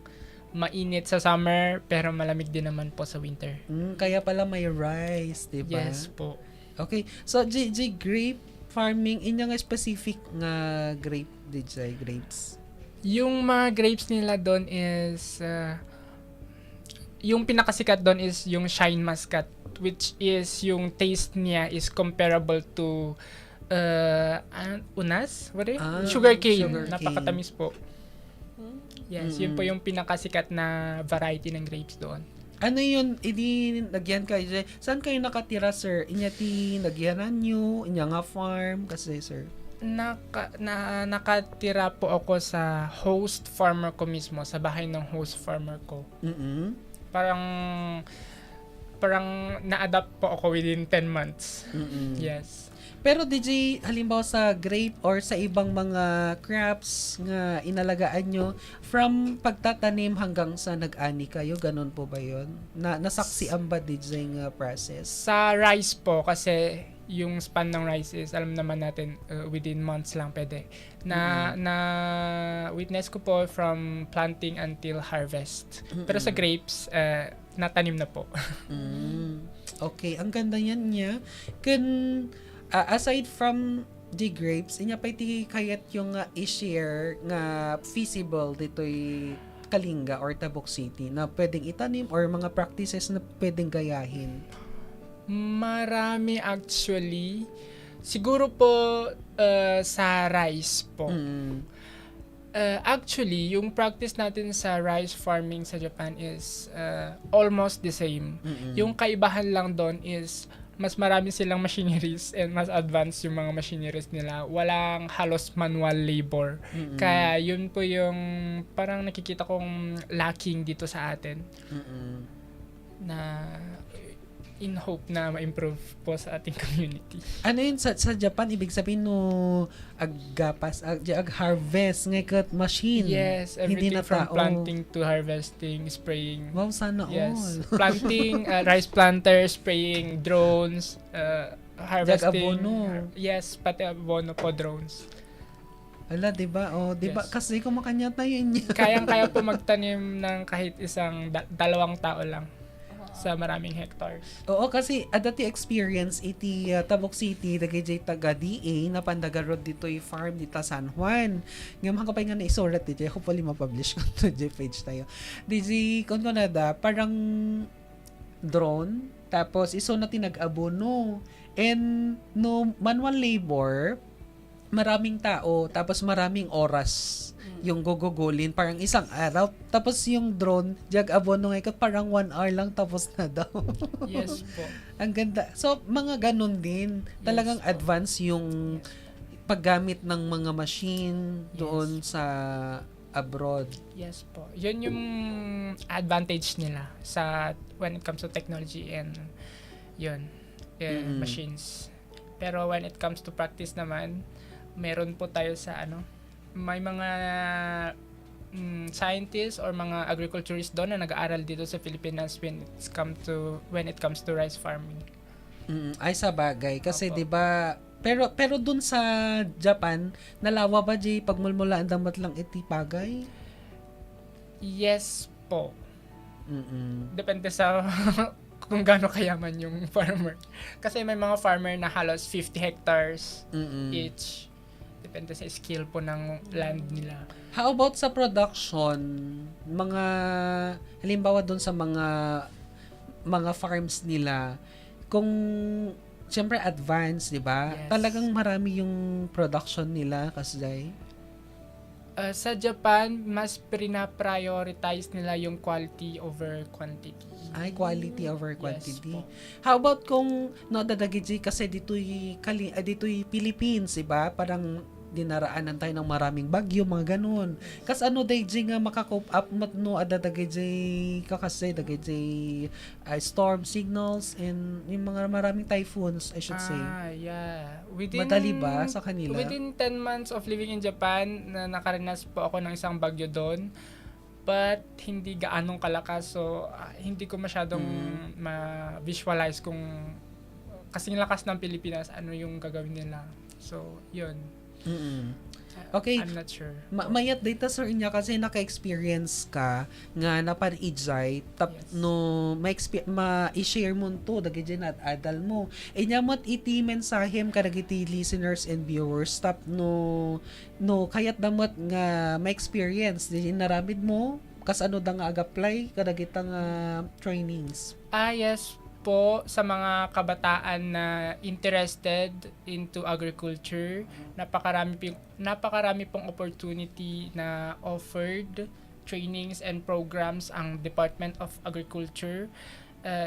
Speaker 8: Mainit sa summer, pero malamig din naman po sa winter.
Speaker 5: Kaya pala may rice, di ba?
Speaker 8: Yes po.
Speaker 5: Okay. So, grape farming, inya nga specific nga grapes? Yung
Speaker 8: mga grapes nila doon is yung pinakasikat doon is yung Shine Muscat, which is yung taste niya is comparable to unas? What is it? Sugarcane. Napakatamis po. Yes, yun po yung pinakasikat na variety ng grapes doon.
Speaker 5: Ano yun? Nagyan kayo. Saan kayo nakatira, sir? Inyati nagyanan nyo? Inya nga farm? Kasi, sir.
Speaker 8: Nakatira po ako sa host farmer ko mismo, sa bahay ng host farmer ko. Parang na-adapt po ako within 10 months. Yes.
Speaker 5: Pero DJ, halimbawa sa grape or sa ibang mga crops nga inalagaan nyo, from pagtatanim hanggang sa nag-ani kayo, ganun po ba yun? Nasaksian ba DJ nga process?
Speaker 8: Sa rice po, kasi yung span ng rice is, alam naman natin, within months lang pwede. Na witness ko po from planting until harvest. Pero sa grapes, natanim na po.
Speaker 5: Okay, ang ganda yan niya. Aside from the grapes, inya pa iti kayat yung i-share nga feasible dito'y Kalinga or Tabuk City na pwedeng itanim or mga practices na pwedeng gayahin?
Speaker 8: Marami actually. Siguro po sa rice po. Actually, yung practice natin sa rice farming sa Japan is almost the same. Yung kaibahan lang doon is mas marami silang machineries and mas advanced yung mga machineries nila. Walang halos manual labor. Kaya yun po yung parang nakikita kong lacking dito sa atin. Na in hope na ma-improve po sa ating community.
Speaker 5: Ano yun sa Japan, ibig sabihin no ag-harvest ngayon machine?
Speaker 8: Yes, everything from planting to harvesting, spraying.
Speaker 5: Wow, sana all.
Speaker 8: Planting, rice planter, spraying, drones, harvesting.
Speaker 5: Abono.
Speaker 8: Yes, pati abono po, drones.
Speaker 5: Ala, diba? Diba?
Speaker 8: Yes.
Speaker 5: Kasi kumakanya tayo niya.
Speaker 8: Kayang-kaya po magtanim ng kahit isang dalawang tao lang sa maraming hectares.
Speaker 5: Oo, kasi dati experience iti Tabuk City dagay taga DA na pandaga road dito yung farm dito San Juan. Ngayon kapay nga na isurat dito, hopefully ma-publish ko to page tayo. DJ kon ko na parang drone, tapos iso na tinag-abono. And no manual labor, maraming tao, tapos maraming oras yung gugugulin, parang isang araw. Tapos yung drone, abono ngayon, parang 1 hour lang tapos na daw.
Speaker 8: Yes po.
Speaker 5: Ang ganda. So, mga ganun din. Talagang advance yung paggamit ng mga machine doon sa abroad.
Speaker 8: Yes po. Yun yung advantage nila sa when it comes to technology and yun, machines. Pero when it comes to practice naman, meron po tayo sa may mga scientists or mga agriculturists doon na nag-aaral dito sa Pilipinas when it comes to rice farming.
Speaker 5: Ay sa bagay kasi
Speaker 8: Opo.
Speaker 5: 'di ba pero dun sa Japan nalawa ba di pagmulmula damat lang iti pagay?
Speaker 8: Yes po.
Speaker 5: Mm.
Speaker 8: Depende sa kung gaano kayaman yung farmer. Kasi may mga farmer na halos 50 hectares each. Depende sa skill po ng land nila.
Speaker 5: How about sa production? Mga halimbawa doon sa mga farms nila, kung siyempre advanced, 'di ba?
Speaker 8: Yes.
Speaker 5: Talagang marami yung production nila kasday.
Speaker 8: Sa Japan, mas pina-prioritize nila yung quality over quantity.
Speaker 5: Ay, quality over quantity.
Speaker 8: po.
Speaker 5: How about kung nadadagiji kasi dito'y Philippines, 'di ba? Parang dinaraanan tayo ng maraming bagyo, mga ganun. Kas nga maka-cope up no adadagiji kakasay dagiji storm signals and yung mga maraming typhoons, I should say.
Speaker 8: Yeah.
Speaker 5: Madali ba sa kanila?
Speaker 8: Within 10 months of living in Japan, na nakaranas po ako ng isang bagyo doon. But hindi gaanong kalakas, so hindi ko masyadong ma-visualize kung kasing lakas ng Pilipinas, ano yung gagawin nila. So, yun.
Speaker 5: Okay.
Speaker 8: I'm not sure.
Speaker 5: Mayat data sir inya kasi naka-experience ka nga napan-ijay
Speaker 8: Yes.
Speaker 5: no ma-share mo to dagiti at adal mo. Inya mo't iti mensahem kadagiti listeners and viewers no kayat damot nga ma-experience di naramid mo kas ano da nga ag-apply kadagitang trainings.
Speaker 8: Yes po, sa mga kabataan na interested into agriculture, napakarami pong opportunity na offered trainings and programs ang Department of Agriculture.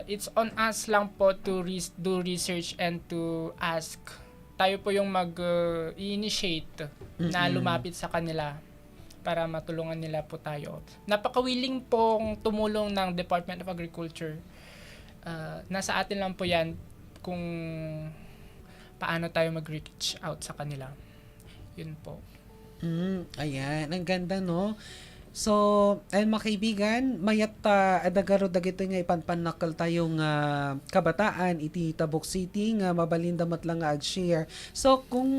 Speaker 8: It's on us lang po to do research and to ask. Tayo po yung mag-initiate na lumapit sa kanila para matulungan nila po tayo. Napaka-willing pong tumulong ng Department of Agriculture. Nasa atin lang po yan kung paano tayo mag-reach out sa kanila. Yun po.
Speaker 5: Ayan, ang ganda no. So, ay mga kaibigan, mayat adagaro dagito nga ipanpanakal tayong kabataan iti Tabuk City nga mabalindamat lang nga ag-share. So, kung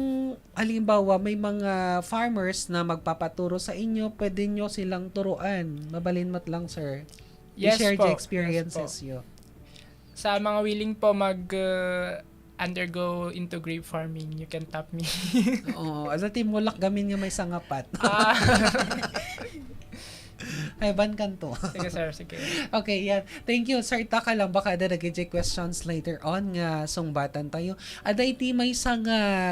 Speaker 5: halimbawa may mga farmers na magpapaturo sa inyo, pwede nyo silang turuan. Mabalinmat lang, sir.
Speaker 8: Yes
Speaker 5: I-share
Speaker 8: po.
Speaker 5: the experiences
Speaker 8: Yes po.
Speaker 5: yo.
Speaker 8: Sa mga willing po undergo into grape farming, you can tap me.
Speaker 5: Oo, asa timulak gamin nga may sangapat. Ay, ban kanto.
Speaker 8: Sige sir, sige.
Speaker 5: Okay, yan. Thank you, sir. Taka lang, baka dadagay questions later on nga sungbatan tayo. Aday ti may isang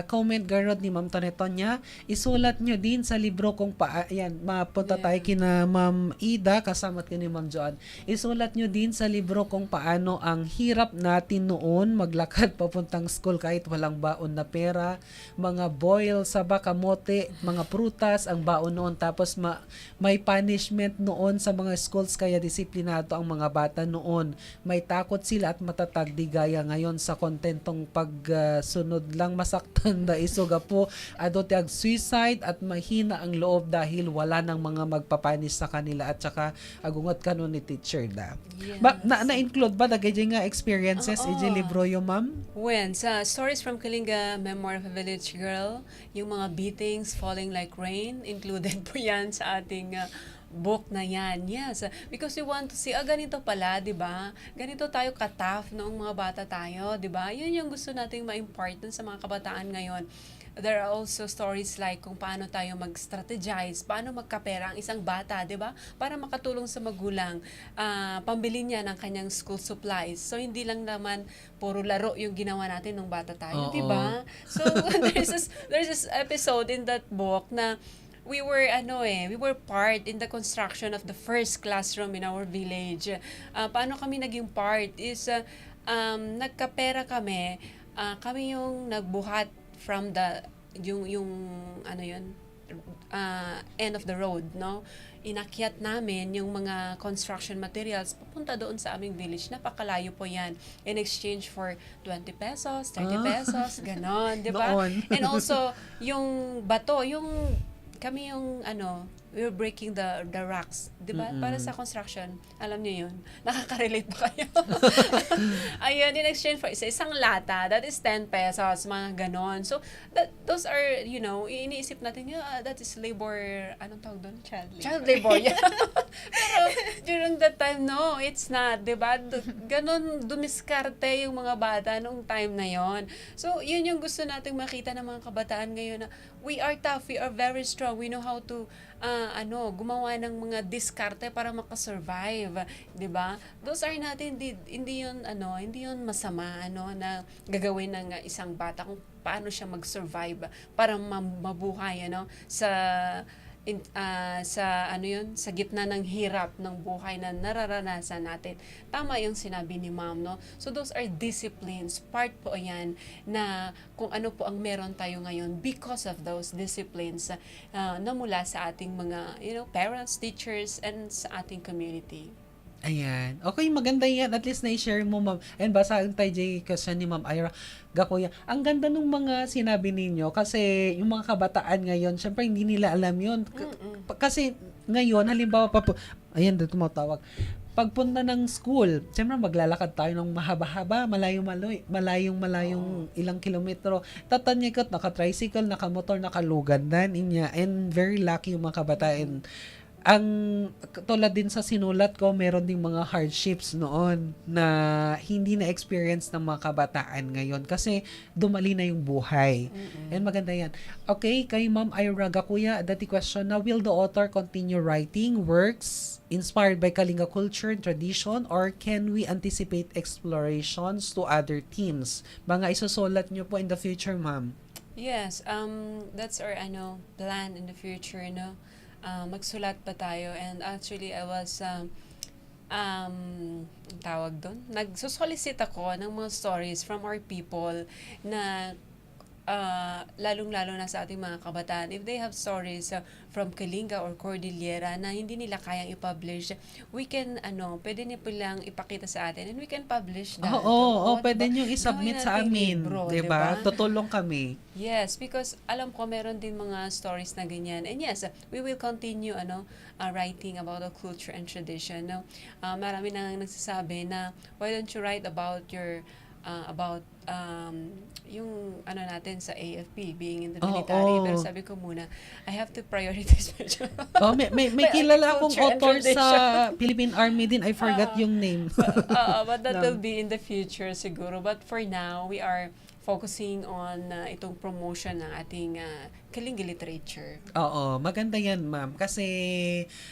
Speaker 5: comment garod ni Ma'am Tonetonya. Isulat nyo din sa libro kung yan, mapunta tayo kina Ma'am Ida, kasamat ka ni Ma'am Joan. Isulat nyo din sa libro kung paano ang hirap natin noon maglakad papuntang school kahit walang baon na pera, mga boil sa bakamote, mga prutas, ang baon noon. Tapos may punishment noon sa mga schools kaya disiplinado ang mga bata noon. May takot sila at matatag di gaya ngayon sa kontentong pagsunod lang masaktan da isuga po adote ag suicide at mahina ang loob dahil wala nang mga magpapanis sa kanila at saka agungot kanon ni teacher da.
Speaker 6: Yes.
Speaker 5: Na-include ba dagay nga experiences iji libro yo ma'am?
Speaker 6: When sa Stories from Kalinga, Memoir of a Village Girl, yung mga beatings, Falling Like Rain, included po yan sa ating book na yan. Yes, because we want to see, ganito pala, di ba? Ganito tayo ka-tough noong mga bata tayo, di ba? Yun yung gusto nating ma-impart dun sa mga kabataan ngayon. There are also stories like kung paano tayo mag-strategize, paano magkapera ang isang bata, di ba? Para makatulong sa magulang, pambili niya ng kanyang school supplies. So, hindi lang naman puro laro yung ginawa natin nung bata tayo, di ba? So, there's this episode in that book na we were part in the construction of the first classroom in our village. Paano kami naging part is nagkapera kami yung nagbuhat from yung end of the road, no? Inakyat namin yung mga construction materials papunta doon sa aming village. Napakalayo po yan. In exchange for 20 pesos, 30 pesos, ganon, di ba?
Speaker 5: Noon.
Speaker 6: And also, yung bato, kami yung we were breaking the rocks, 'di ba? Para sa construction. Alam niyo 'yun. Nakaka-relate ba kayo? Ayun, in exchange for isang lata, that is 10 pesos, mga ganon. So, those are, iniisip natin, that is labor, anong tawag doon? Child labor. Yeah. Pero, during that time, no, it's not, 'di ba? Ganon, dumiskarte yung mga bata noong time na 'yon. So, yun yung gusto nating makita ng mga kabataan ngayon na we are tough, we are very strong, we know how to gumawa ng mga diskarte para makasurvive, 'di ba? Those are natin hindi 'yun masama na gagawin ng isang bata kung paano siya mag-survive para mabuhay sa gitna ng hirap ng buhay na nararanasan natin. Tama yung sinabi ni Ma'am, no? So those are disciplines. Part po yan na kung ano po ang meron tayo ngayon because of those disciplines na mula sa ating mga parents, teachers, and sa ating community.
Speaker 5: Ayan. Okay, maganda yan. At least na-share mo, Ma'am. And basahin tayo, question ni Ma'am Ira Gakuya. Ang ganda nung mga sinabi ninyo kasi yung mga kabataan ngayon, syempre hindi nila alam yun. Kasi ngayon, halimbawa pa po, ayan, dito tumatawag. Pagpunta ng school, syempre maglalakad tayo ng mahaba-haba, malayong ilang kilometro. Tatanyikot, naka-tricycle, naka-motor, nakalugadan, inya. And very lucky yung mga kabataan. Ang tulad din sa sinulat ko, meron ding mga hardships noon na hindi na-experience ng mga kabataan ngayon kasi dumali na yung buhay. And maganda yan. Okay, kay Ma'am Ira Gakuya, dati question na, will the author continue writing works inspired by Kalinga culture and tradition, or can we anticipate explorations to other themes? Mga isusulat nyo po in the future, Ma'am?
Speaker 6: Yes, that's our plan in the future, magsulat pa tayo. And actually, I was tawag doon, nagsosolicit ako ng mga stories from our people na lalong-lalo na sa ating mga kabataan. If they have stories from Kalinga or Cordillera na hindi nila kayang i-publish, we can, pwede niyo lang ipakita sa atin and we can publish that.
Speaker 5: Oo, pwede niyo i-submit sa amin. Diba? Tutulong kami.
Speaker 6: Yes, because alam ko meron din mga stories na ganyan. And yes, we will continue writing about the culture and tradition. Marami na nagsasabi na, why don't you write about your yung natin sa AFP, being in the military. Pero sabi ko muna, I have to prioritize
Speaker 5: may kilala akong author sa Philippine Army din. I forgot yung name.
Speaker 6: But that will be in the future siguro. But for now, we are focusing on itong promotion ng ating Kalinga literature.
Speaker 5: Oo, maganda yan, Ma'am. Kasi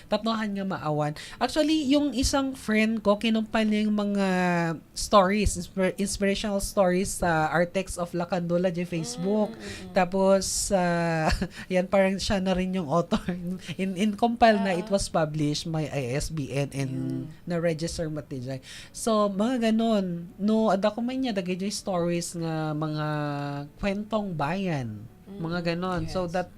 Speaker 5: tatlohan nga maawan. Actually, yung isang friend ko, kinumpal niya yung mga stories, inspirational stories sa Artex of Lacandula di Facebook. Tapos, yan, parang siya na rin yung author. In compile na it was published, may ISBN and na-register matijay. So, mga ganon. No, adako man niya, dagay yung stories nga mga kwentong bayan. Mga ganon. Yes. So that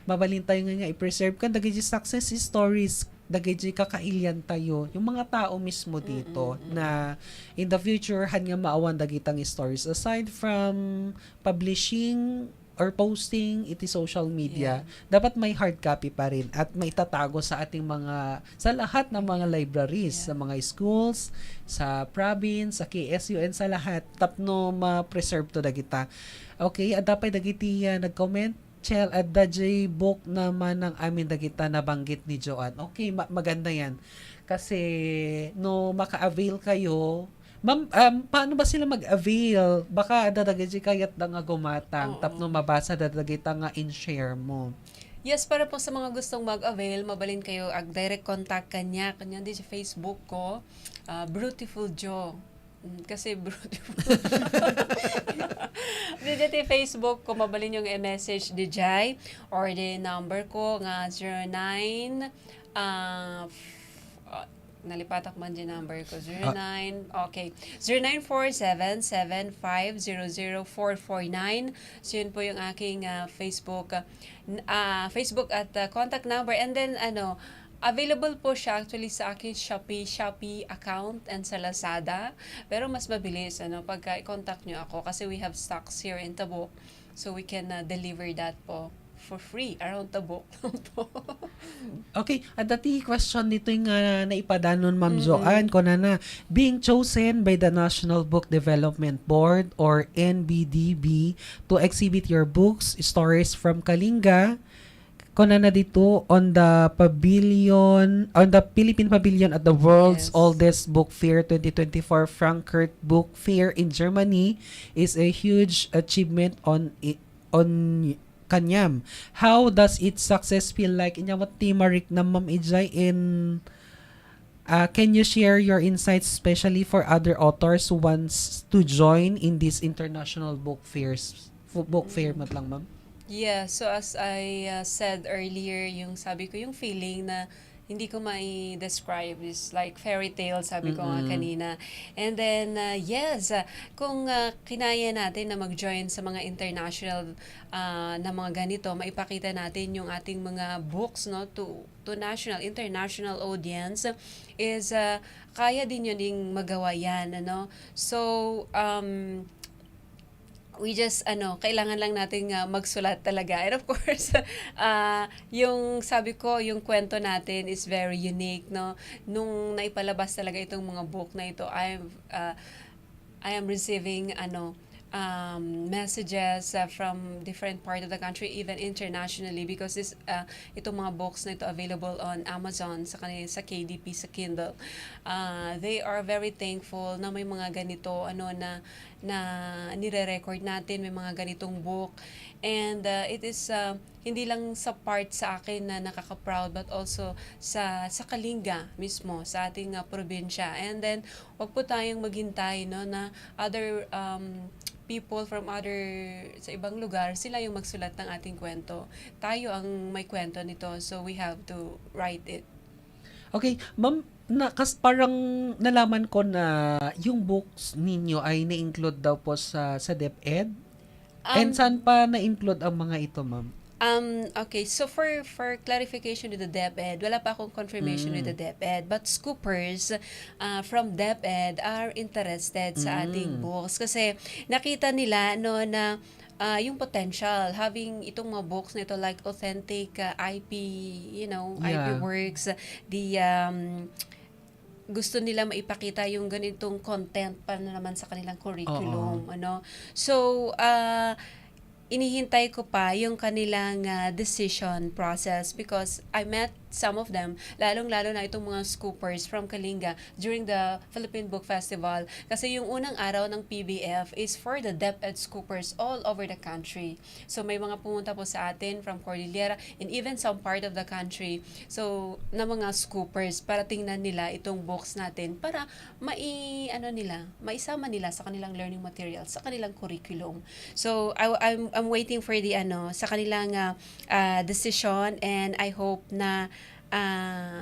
Speaker 5: mabalin tayo nga i-preserve ka. Dagay success stories. Dagay kakailyan tayo. Yung mga tao mismo dito na in the future han nga maawan dagitang stories. Aside from publishing or posting iti social media, dapat may hard copy pa rin at may tatago sa ating sa lahat ng mga libraries, sa mga schools, sa province, sa KSU, and sa lahat. Tapno ma-preserve to dagita. Okay, at dapat dagiti nag-comment, Chel, at dajay book naman ng amin dagita nabanggit ni Joanne. Okay, maganda yan. Kasi, no maka-avail kayo, Ma'am, paano ba sila mag-avail? Baka dadagay kayat da nga gumatang, tapno mabasa dadagay nga in-share mo.
Speaker 6: Yes, para po sa mga gustong mag-avail, mabalin kayo direct contact kanya di sa Facebook ko, Beautiful Joe. Kasi beautiful. Di Facebook ko, mabalin yung message di Jai or the number ko nga 09 nalipatak man dyan number ko. 09, okay. 0947-7500449. So, yun po yung aking Facebook Facebook at contact number. And then, available po siya actually sa aking Shopee account and sa Lazada. Pero mas mabilis, pagka i-contact nyo ako kasi we have stocks here in Tabuk. So, we can deliver that po for free around Tabuk po.
Speaker 5: Okay, at dati question nito yung naipadanon Ma'am Joanne ko na being chosen by the National Book Development Board or NBDB to exhibit your books, stories from Kalinga, na dito on the Philippine Pavilion at the world's oldest book fair 2024 Frankfurt Book Fair in Germany is a huge achievement on kanyam. How does its success feel like? Inya what timarik na Ma'am Ijay in can you share your insights especially for other authors who wants to join in this international book fair mat lang Ma'am?
Speaker 6: Yeah, so as I said earlier, yung sabi ko yung feeling na hindi ko mai-describe is like fairy tale, sabi ko nga kanina. And then, yes, kung kinaya natin na mag-join sa mga international na mga ganito, maipakita natin yung ating mga books to national, international audience is kaya din yun yung magawa yan. So, we just kailangan lang nating magsulat talaga. And of course, yung sabi ko, yung kwento natin is very unique, nung naipalabas talaga itong mga book na ito, I am receiving messages from different part of the country, even internationally, because itong mga books na ito available on Amazon, sa KDP, sa Kindle. They are very thankful na may mga ganito na nire-record natin, may mga ganitong book. And it is hindi lang sa part sa akin na nakaka-proud, but also sa Kalinga mismo, sa ating probinsya. And then, wag po tayong maghintay na other people from sa ibang lugar, sila yung magsulat ng ating kwento. Tayo ang may kwento nito, so we have to write it.
Speaker 5: Okay, Ma'am, parang nalaman ko na yung books ninyo ay na-include daw po sa DepEd. And saan pa na-include ang mga ito, Ma'am?
Speaker 6: Okay, so for clarification with the DepEd, wala pa akong confirmation with the DepEd, but scoopers from DepEd are interested sa ating books kasi nakita nila na yung potential having itong mga books nito like authentic IP, IP works, the gusto nila maipakita yung ganitong content pa naman sa kanilang curriculum. So inihintay ko pa yung kanilang decision process because I met some of them, lalong-lalo na itong mga scoopers from Kalinga during the Philippine Book Festival. Kasi yung unang araw ng PBF is for the DepEd scoopers all over the country. So may mga pumunta po sa atin from Cordillera and even some part of the country. So na mga scoopers para tingnan nila itong books natin para maisama nila sa kanilang learning materials, sa kanilang curriculum. So I'm waiting for the sa kanilang decision, and I hope na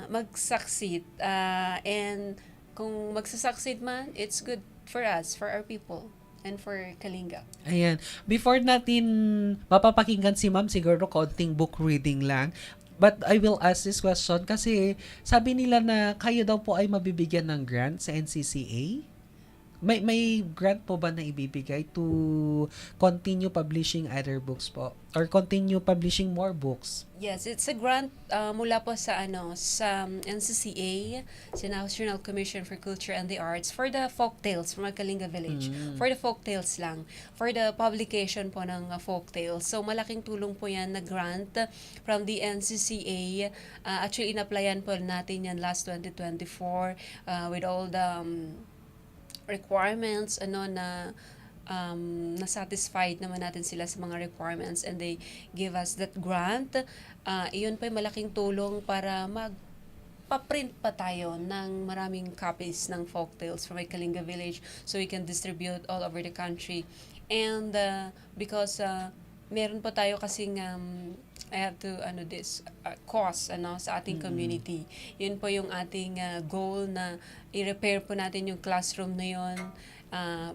Speaker 6: mag-succeed. And kung mag-succeed man, it's good for us, for our people, and for Kalinga.
Speaker 5: Ayan. Before natin mapapakinggan si Ma'am, siguro konting book reading lang. But I will ask this question kasi sabi nila na kayo daw po ay mabibigyan ng grant sa NCCA. May grant po ba na ibibigay to continue publishing other books po? Or continue publishing more books?
Speaker 6: Yes, it's a grant mula po sa NCCA, sa National Commission for Culture and the Arts, for the folk tales from Kalinga Village. For the folk tales lang. For the publication po ng folk tales. So malaking tulong po yan na grant from the NCCA. Actually, in-applyan po natin yan last 2024 with all the requirements na na-satisfied naman natin sila sa mga requirements, and they give us that grant. Iyon pa yung malaking tulong para magpa-print pa tayo ng maraming copies ng folktales from Kalinga Village so we can distribute all over the country. And because meron pa tayo kasing I have to cause sa ating community. Yun po yung ating goal na i-repair po natin yung classroom na yun.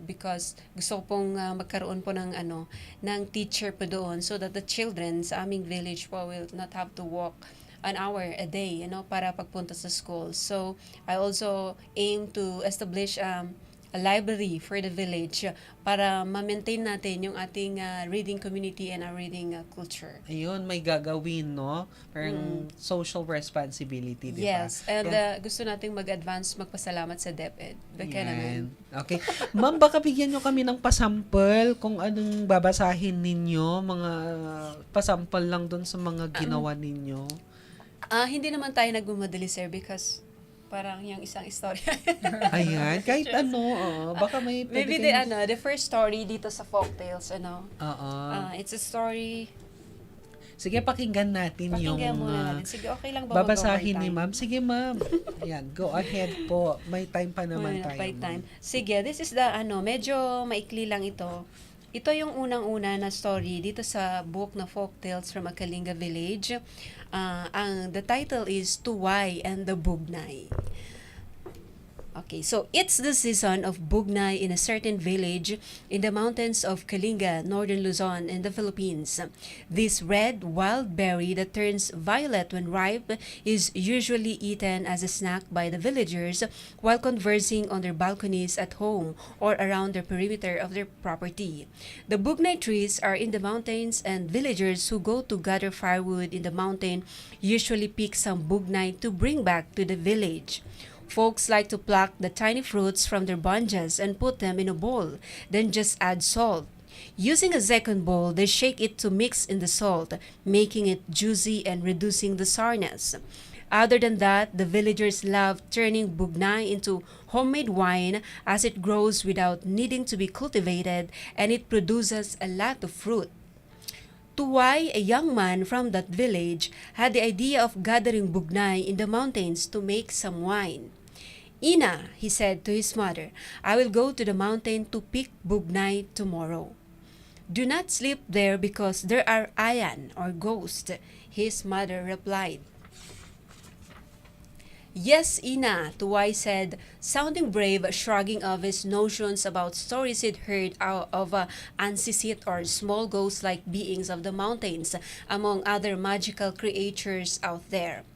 Speaker 6: Because gusto ko pong magkaroon po ng teacher po doon so that the children sa aming village po will not have to walk an hour a day, para pagpunta sa school. So, I also aim to establish a library for the village para ma-maintain natin yung ating reading community and our reading culture.
Speaker 5: Ayun, may gagawin, no? Parang social responsibility, di ba?
Speaker 6: Yes, and gusto nating mag-advance magpasalamat sa DepEd. Kaya naman.
Speaker 5: Okay. Ma'am, baka bigyan nyo kami ng pasample kung anong babasahin ninyo, mga pasample lang dun sa mga ginawa ninyo.
Speaker 6: Hindi naman tayo nagmamadali, sir, because parang yung isang istorya.
Speaker 5: Ayan, kahit baka may
Speaker 6: maybe the first story dito sa folktales, it's a story.
Speaker 5: Sige, pakinggan natin
Speaker 6: Pakinggan
Speaker 5: yung
Speaker 6: muna natin. Sige, okay lang ba
Speaker 5: babasahin ni
Speaker 6: mag-overtime?
Speaker 5: ma'am. Sige, ma'am. Ayan, go ahead po. May time pa naman tayo.
Speaker 6: By time. Sige, this is the medyo maikli lang ito. Ito yung unang-una na story dito sa book na Folktales from a Kalinga Village. The title is Tuway and the Bugnay. Okay, so it's the season of bugnay in a certain village in the mountains of Kalinga, northern Luzon in the Philippines. This red wild berry that turns violet when ripe is usually eaten as a snack by the villagers while conversing on their balconies at home or around the perimeter of their property. The bugnay trees are in the mountains, and villagers who go to gather firewood in the mountain usually pick some bugnay to bring back to the village. Folks like to pluck the tiny fruits from their bunches and put them in a bowl, then just add salt. Using a second bowl, they shake it to mix in the salt, making it juicy and reducing the sourness. Other than that, the villagers love turning bugnay into homemade wine as it grows without needing to be cultivated, and it produces a lot of fruit. Tuway, a young man from that village, had the idea of gathering bugnay in the mountains to make some wine. Ina, he said to his mother, I will go to the mountain to pick bugnay tomorrow. Do not sleep there because there are ayan or ghosts, his mother replied. Yes, Ina, Tuway said, sounding brave, shrugging off his notions about stories he'd heard of ansisit or small ghost-like beings of the mountains, among other magical creatures out there.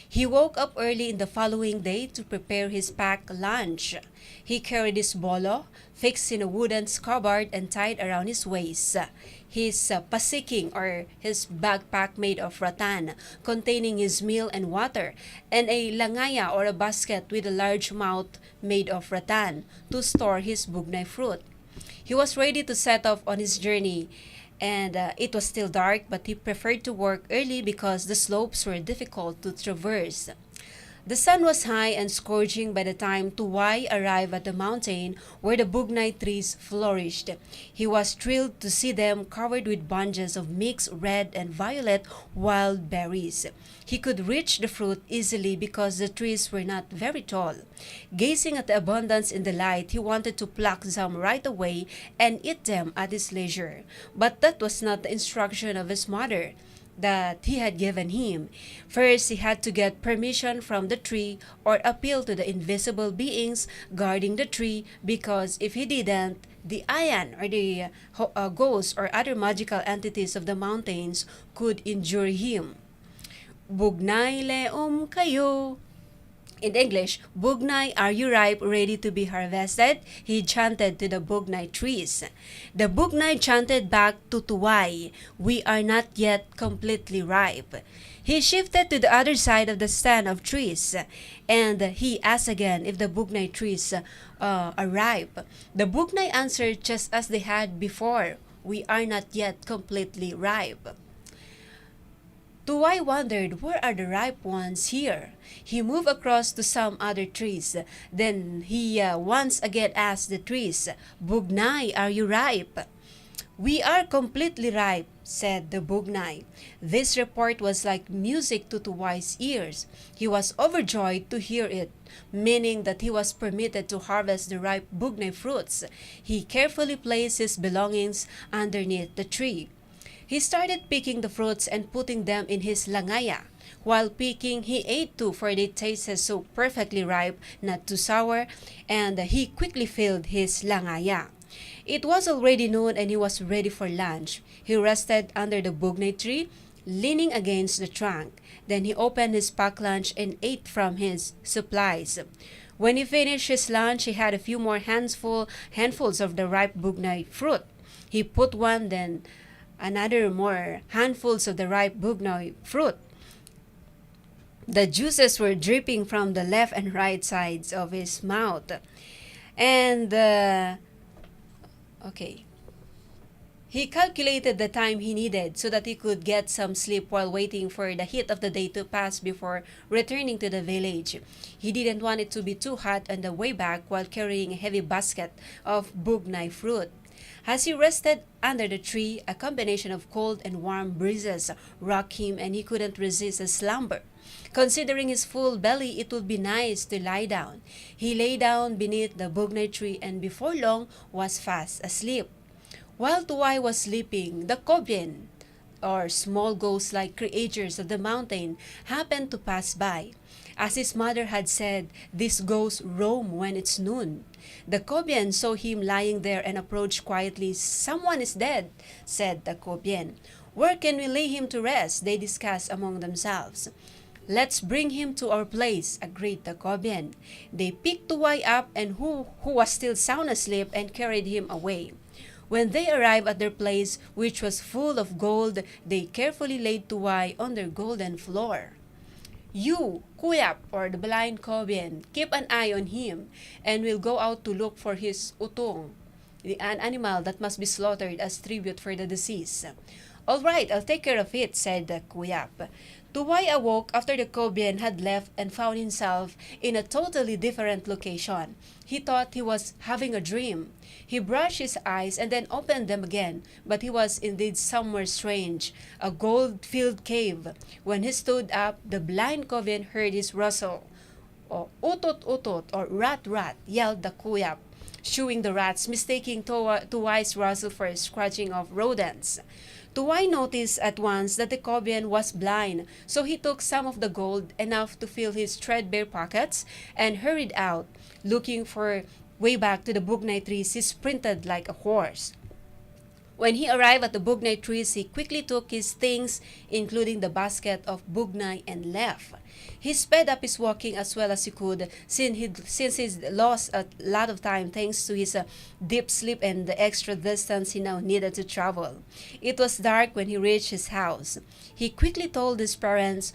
Speaker 6: He woke up early in the following day to prepare his packed lunch. He carried his bolo, fixed in a wooden scabbard and tied around his waist. His pasiking or his backpack made of rattan, containing his meal and water, and a langaya or a basket with a large mouth made of rattan to store his bugnay fruit. He was ready to set off on his journey, and it was still dark, but he preferred to work early because the slopes were difficult to traverse. The sun was high and scorching by the time Tuway arrived at the mountain where the bugnay trees flourished. He was thrilled to see them covered with bunches of mixed red and violet wild berries. He could reach the fruit easily because the trees were not very tall. Gazing at the abundance in the light, he wanted to pluck some right away and eat them at his leisure. But that was not the instruction of his mother that he had given him. First, he had to get permission from the tree or appeal to the invisible beings guarding the tree, because if he didn't, the ayan or the ghosts or other magical entities of the mountains could injure him. Bugnay 𝐿𝐚𝐽𝐿. In English, Bugnay, are you ripe, ready to be harvested? He chanted to the bugnay trees. The bugnay chanted back to Tuway, we are not yet completely ripe. He shifted to the other side of the stand of trees, and he asked again if the bugnay trees are ripe. The bugnay answered just as they had before, we are not yet completely ripe. Tuway wondered, where are the ripe ones here? He moved across to some other trees. Then he once again asked the trees, Bugnay, are you ripe? We are completely ripe, said the bugnay. This report was like music to Tuway's ears. He was overjoyed to hear it, meaning that he was permitted to harvest the ripe bugnay fruits. He carefully placed his belongings underneath the tree. He started picking the fruits and putting them in his langaya. While picking, he ate two, for they tasted so perfectly ripe, not too sour, and he quickly filled his langaya. It was already noon and he was ready for lunch. He rested under the bugnay tree, leaning against the trunk. Then he opened his packed lunch and ate from his supplies. When he finished his lunch, he had a few more handfuls of the ripe bugnay fruit. He put one, then another more handfuls of the ripe bugnay fruit. The juices were dripping from the left and right sides of his mouth. And, he calculated the time he needed so that he could get some sleep while waiting for the heat of the day to pass before returning to the village. He didn't want it to be too hot on the way back while carrying a heavy basket of bugnay fruit. As he rested under the tree, a combination of cold and warm breezes rocked him and he couldn't resist a slumber. Considering his full belly, it would be nice to lie down. He lay down beneath the bugnay tree and before long was fast asleep. While Tuwai was sleeping, the Kobyen, or small ghost-like creatures of the mountain, happened to pass by. As his mother had said, these ghosts roam when it's noon. The Kobyen saw him lying there and approached quietly. "Someone is dead," said the Kobyen. "Where can we lay him to rest?" they discussed among themselves. "Let's bring him to our place," agreed the Kobyen. They picked Tuwai up and who was still sound asleep and carried him away. When they arrived at their place, which was full of gold, they carefully laid Tuwai on their golden floor. "You, Kuyap, or the blind Kobyen, keep an eye on him, and we'll go out to look for his utong, an animal that must be slaughtered as tribute for the deceased." "All right, I'll take care of it," said the Kuyap. Tuwai awoke after the Kobyen had left and found himself in a totally different location. He thought he was having a dream. He brushed his eyes and then opened them again, but he was indeed somewhere strange, a gold-filled cave. When he stood up, the blind Kobyen heard his rustle. "Oh, utot utot," or rat rat, yelled the Kuyap, shooing the rats, mistaking Tuwai's rustle for a scratching of rodents. Tuwai noticed at once that the Kobyen was blind, so he took some of the gold, enough to fill his threadbare pockets, and hurried out. Looking for way back to the bugnay trees, he sprinted like a horse. When he arrived at the bugnay trees, he quickly took his things, including the basket of bugnay, and left. He sped up his walking as well as he could, since he'd lost a lot of time thanks to his deep sleep and the extra distance he now needed to travel. It was dark when he reached his house. He quickly told his parents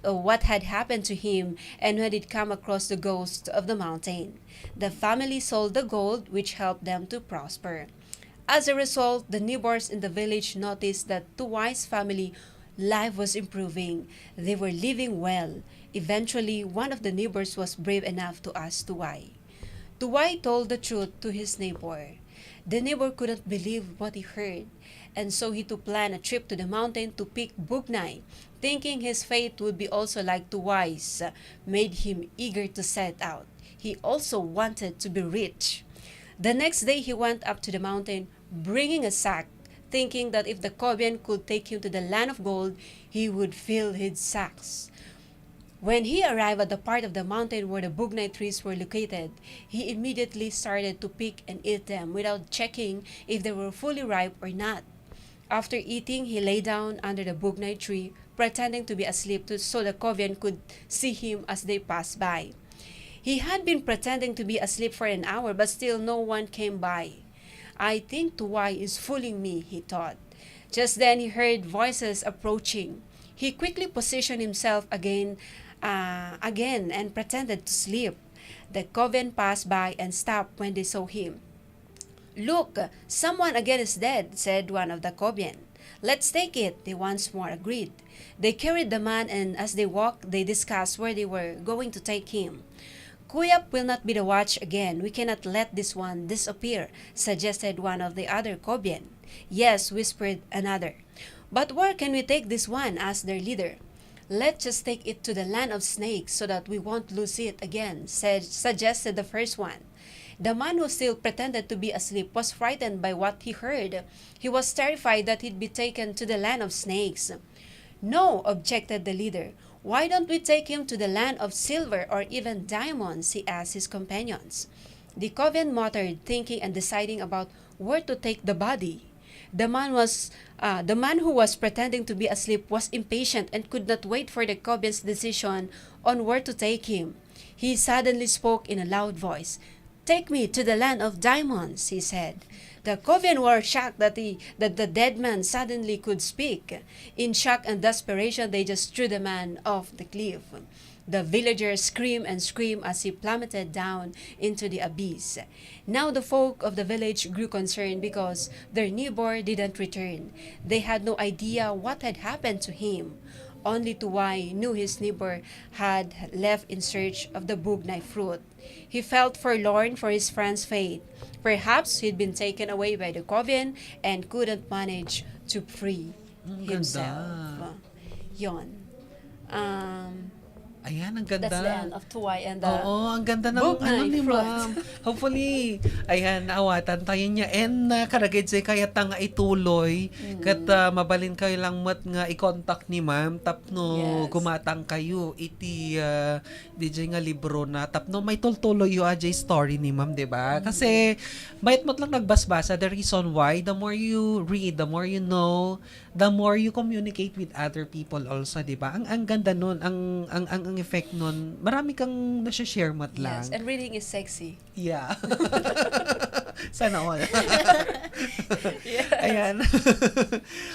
Speaker 6: what had happened to him and when he'd come across the ghost of the mountain. The family sold the gold, which helped them to prosper. As a result, the neighbors in the village noticed that Tuwai's family life was improving. They were living well. Eventually, one of the neighbors was brave enough to ask Tuwai. Tuwai told the truth to his neighbor. The neighbor couldn't believe what he heard, and so he to plan a trip to the mountain to pick bugnay. Thinking his fate would be also like Tuwai's made him eager to set out. He also wanted to be rich. The next day he went up to the mountain, bringing a sack, thinking that if the Kobyen could take him to the land of gold, he would fill his sacks. When he arrived at the part of the mountain where the bugnay trees were located, he immediately started to pick and eat them without checking if they were fully ripe or not. After eating, he lay down under the bugnay tree, pretending to be asleep so the Kobyen could see him as they passed by. He had been pretending to be asleep for an hour, but still no one came by. "I think Tuwai is fooling me," he thought. Just then he heard voices approaching. He quickly positioned himself again and pretended to sleep. The Kobyen passed by and stopped when they saw him. "Look, someone again is dead," said one of the Kobyen. "Let's take it," they once more agreed. They carried the man, and as they walked, they discussed where they were going to take him. "Kuyap will not be the watch again. We cannot let this one disappear," suggested one of the other Kobyen. "Yes," whispered another. "But where can we take this one?" asked their leader. "Let's just take it to the land of snakes so that we won't lose it again," suggested the first one. The man who still pretended to be asleep was frightened by what he heard. He was terrified that he'd be taken to the land of snakes. "No," objected the leader. "Why don't we take him to the land of silver or even diamonds?" he asked his companions. The Coven muttered, thinking and deciding about where to take the body. The man who was pretending to be asleep was impatient and could not wait for the Coven's decision on where to take him. He suddenly spoke in a loud voice. "Take me to the land of diamonds," he said. The Coven were shocked that the dead man suddenly could speak. In shock and desperation, they just threw the man off the cliff. The villagers screamed and screamed as he plummeted down into the abyss. Now the folk of the village grew concerned because their neighbor didn't return. They had no idea what had happened to him. Only Tuwai knew his neighbor had left in search of the bugnay fruit. He felt forlorn for his friend's fate. Perhaps he'd been taken away by the Coven and couldn't manage to free himself. Yon.
Speaker 5: Ayan, ang ganda.
Speaker 6: That's the end of Tuwai and the
Speaker 5: Oo, ang ganda ng
Speaker 6: bugnay
Speaker 5: ni
Speaker 6: fruit.
Speaker 5: ma'am. Hopefully, ayan, naawatan tayo niya. And karagid say kaya nga ituloy. Kat mabalin kayo lang mat nga i-contact ni ma'am. Tapno
Speaker 6: Yes.
Speaker 5: gumatang kayo. Iti DJ nga libro na. Tapno may tultuloy yung ajay story ni ma'am, di ba? Kasi mayat mat lang nagbasbasa. The reason why, the more you read, the more you know, the more you communicate with other people also, di ba? Ang ganda nun. Ang effect nun, marami kang nasi-share mat lang.
Speaker 6: Yes, and reading is sexy.
Speaker 5: Yeah. Sana all.
Speaker 6: Yes.
Speaker 5: Ayan.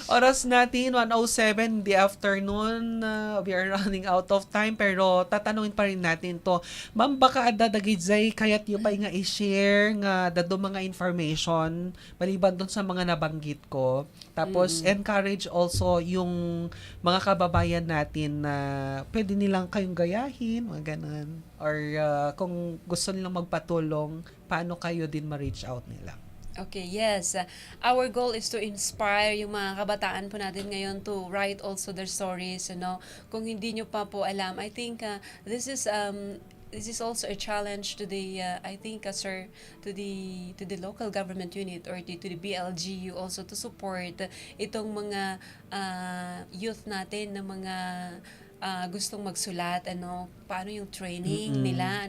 Speaker 5: Oras natin, 1:07 the afternoon. We are running out of time, pero tatanungin pa rin natin to. Ma'am, baka adadagizay kayat yung pa nga i-share nga dado mga information maliban doon sa mga nabanggit ko. Tapos, encourage also yung mga kababayan natin na pwede nilang kayong gayahin, mga ganun. Or kung gusto nilang magpatulong, paano kayo din ma-reach out nila?
Speaker 6: Okay, yes. Our goal is to inspire yung mga kabataan po natin ngayon to write also their stories, you know. Kung hindi nyo pa po alam, I think this is also a challenge to the I think sir, to the local government unit or to the BLGU also to support itong mga youth natin na mga gustong magsulat, paano yung training nila,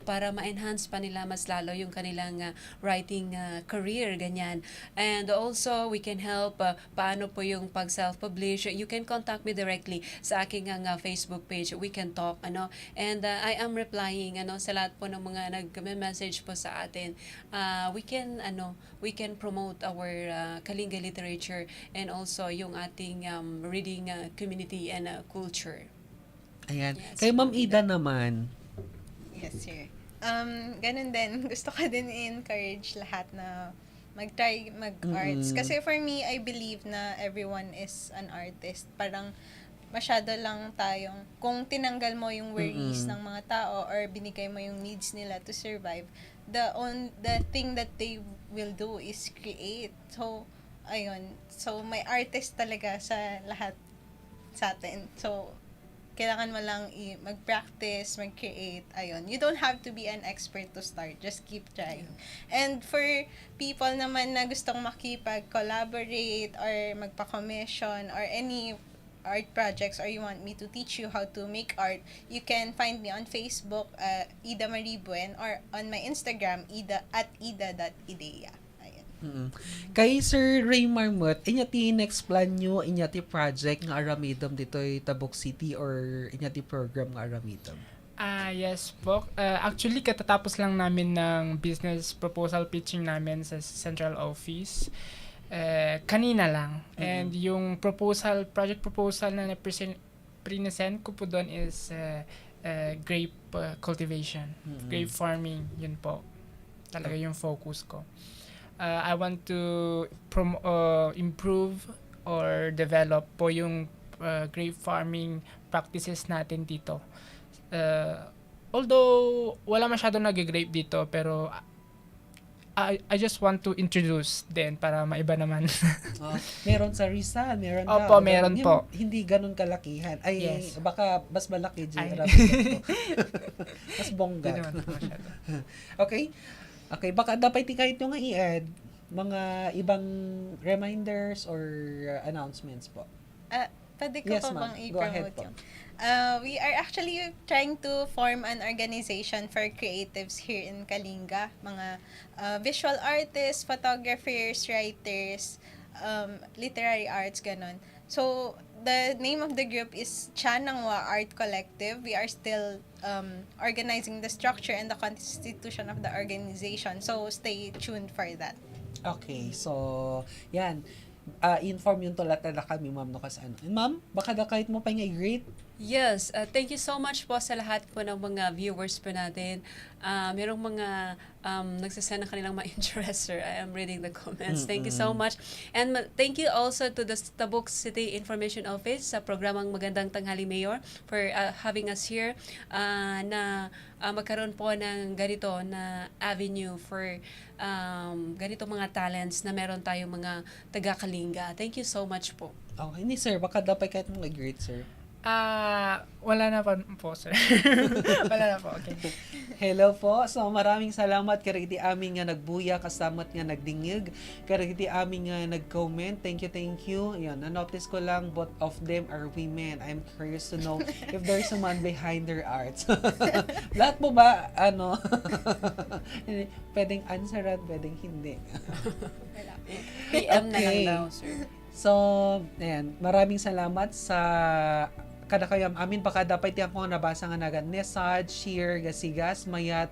Speaker 6: para ma-enhance pa nila mas lalo yung kanilang writing career, ganyan. And also, we can help, paano po yung pag-self-publish. You can contact me directly sa aking Facebook page. We can talk, and I am replying, sa lahat po ng mga nag-message po sa atin. We can promote our Kalinga literature and also yung ating reading community and culture.
Speaker 5: Ayan.
Speaker 6: Yes,
Speaker 5: Kay Ma'am Ida naman.
Speaker 1: Yes, sir. Ganun din. Gusto ko din i-encourage lahat na mag-try mag-arts. Kasi for me, I believe na everyone is an artist. Parang masyado lang tayong, kung tinanggal mo yung worries ng mga tao or binigay mo yung needs nila to survive, the thing that they will do is create. So, ayun. So, may artist talaga sa lahat sa atin. So, kailangan mo lang mag-practice, mag-create, ayun. You don't have to be an expert to start. Just keep trying. And for people naman na gustong makipag-collaborate or magpa-commission or any art projects or you want me to teach you how to make art, you can find me on Facebook, Ida Maribuen, or on my Instagram, @ida.idea.
Speaker 5: Kay Sir Ray Marmot, inyati next plan nyo, inyati project nga aramidom dito ay Tabuk City or inyati program nga aramidom?
Speaker 8: Yes po. Actually, katatapos lang namin ng business proposal pitching namin sa central office. Kanina lang. And yung project proposal na present ko po doon is grape cultivation, grape farming. Yun po. Talaga yung focus ko. I want to improve or develop po yung grape farming practices natin dito. Although wala masyadong nag-grape dito, pero I just want to introduce din para maiba naman.
Speaker 5: Meron sa Rizal, meron
Speaker 8: Opo, meron po.
Speaker 5: Hindi ganun kalakihan. Ay,
Speaker 8: Yes.
Speaker 5: Baka mas malaki,
Speaker 8: Ay.
Speaker 5: mas bongga.
Speaker 8: Hindi naman po masyado.
Speaker 5: Okay. Okay, baka dapat kahit yung i-add mga ibang reminders or announcements po.
Speaker 1: Pwede ko
Speaker 5: Yes,
Speaker 1: pa
Speaker 5: ma'am.
Speaker 1: bang
Speaker 5: Go ahead
Speaker 1: i-promote
Speaker 5: po.
Speaker 1: yung? We are actually trying to form an organization for creatives here in Kalinga. Mga visual artists, photographers, writers, literary arts, ganon. So, the name of the group is Chanangwa Art Collective. We are still organizing the structure and the constitution of the organization. So, stay tuned for that.
Speaker 5: Okay, so, yan. Inform yung tulat na kami, ma'am, no, kasi ano. And ma'am, baka da kahit mo pa yung i-greet.
Speaker 6: Yes, thank you so much po sa lahat po ng mga viewers po natin. Merong mga nagsasend ng kanilang mga interest, sir. I am reading the comments. Thank you so much. And thank you also to the Tabuk City Information Office sa programang Magandang Tanghali Mayor for having us here na magkaroon po ng ganito na avenue for ganito mga talents na meron tayong mga taga-Kalinga. Thank you so much po.
Speaker 5: Okay, ni sir, baka dapat kahit mo i-greet, sir.
Speaker 8: Wala na po, sir. Wala na po, okay.
Speaker 5: Hello po. So, maraming salamat karigiti amin nga nagbuya, kasamat nga nagdingig, karigiti amin nga nag-comment. Thank you. Yan, na-notice ko lang, both of them are women. I'm curious to know if there's a man behind their arts. Lahat po ba, pwedeng answeran, pwedeng hindi.
Speaker 6: PM na lang
Speaker 5: Okay.
Speaker 6: daw, sir.
Speaker 5: So, ayan, maraming salamat sa kada kayam amin baka dapat yung ako nabasa nga nagan message, share, gasigas, mayat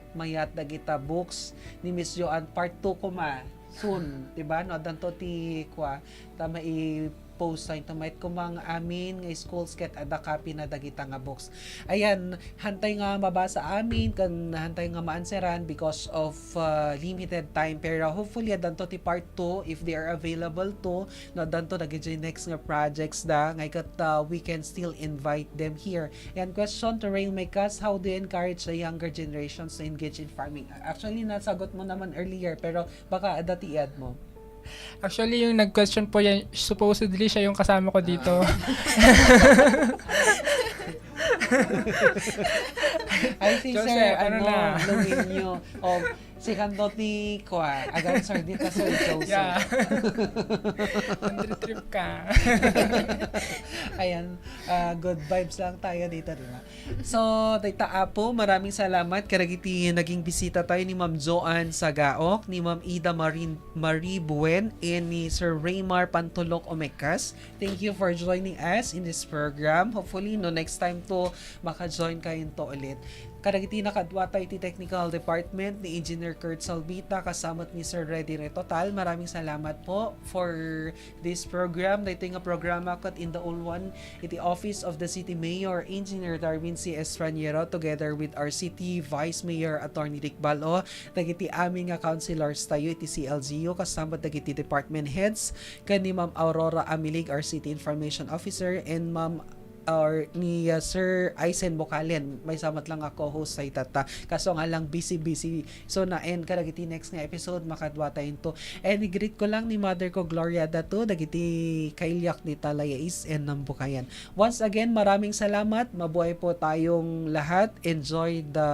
Speaker 5: dagita books ni Miss Joanne part 2 kuma soon, diba? No, danto ti kwa tama i-post tayo tamait kumang amin nga schools ket ada copy na dagita nga books. Ayan, hantay nga mabasa amin kan hantay nga maanseran because of limited time pero hopefully danto ti part 2 if they are available to no danto dagiti next nga projects da ngay kat we can still invite them here. And question to 𝐌𝐚𝐬𝐿 how do you encourage the younger generations to engage in farming? Actually nasagot mo naman earlier pero baka adati i-add mo.
Speaker 8: Actually, yung nag-question po yan, supposedly siya yung kasama ko dito.
Speaker 5: I think
Speaker 8: Joseph,
Speaker 5: sir,
Speaker 8: ano na?
Speaker 5: Luminyo. Si Kandoti Kwa. Agan sir, dito sir, Joseph.
Speaker 8: Yeah. Trip ka.
Speaker 5: Ayan, good vibes lang tayo dito, diba? So, Tita Apo, maraming salamat. Karagiti naging bisita tayo ni Ma'am Joanne Sagaok, ni Ma'am Ida Marie Buen, and ni Sir Raymar Pantulok Omekas. Thank you for joining us in this program. Hopefully, no, next time to maka-join kayo to ulit. Karagiti nakadwa tayo ti Technical Department ni Engineer Kurt Salvita kasamat ni Sir Reddy Retotal. Maraming salamat po for this program. Dito nga programa kat in the all one iti Office of the City Mayor Engineer Darwin C. Estraniero together with our City Vice Mayor Attorney Rick Balo. Dagiti aming nga councilors tayo iti CLGU kasamat dagiti department heads kan ni Ma'am Aurora Amilig, our City Information Officer, and Ma'am or ni Sir 𝐼𝐶𝐚𝐧𝐝𝐴. May samat lang ako host sa itata kaso nga lang busy so na end ka dagiti next nga episode makadwa tayo to and i-greet ko lang ni mother ko Gloria dato dagiti kailyak ni Talayais and Nambukayan. Once again, maraming salamat, mabuhay po tayong lahat, enjoy the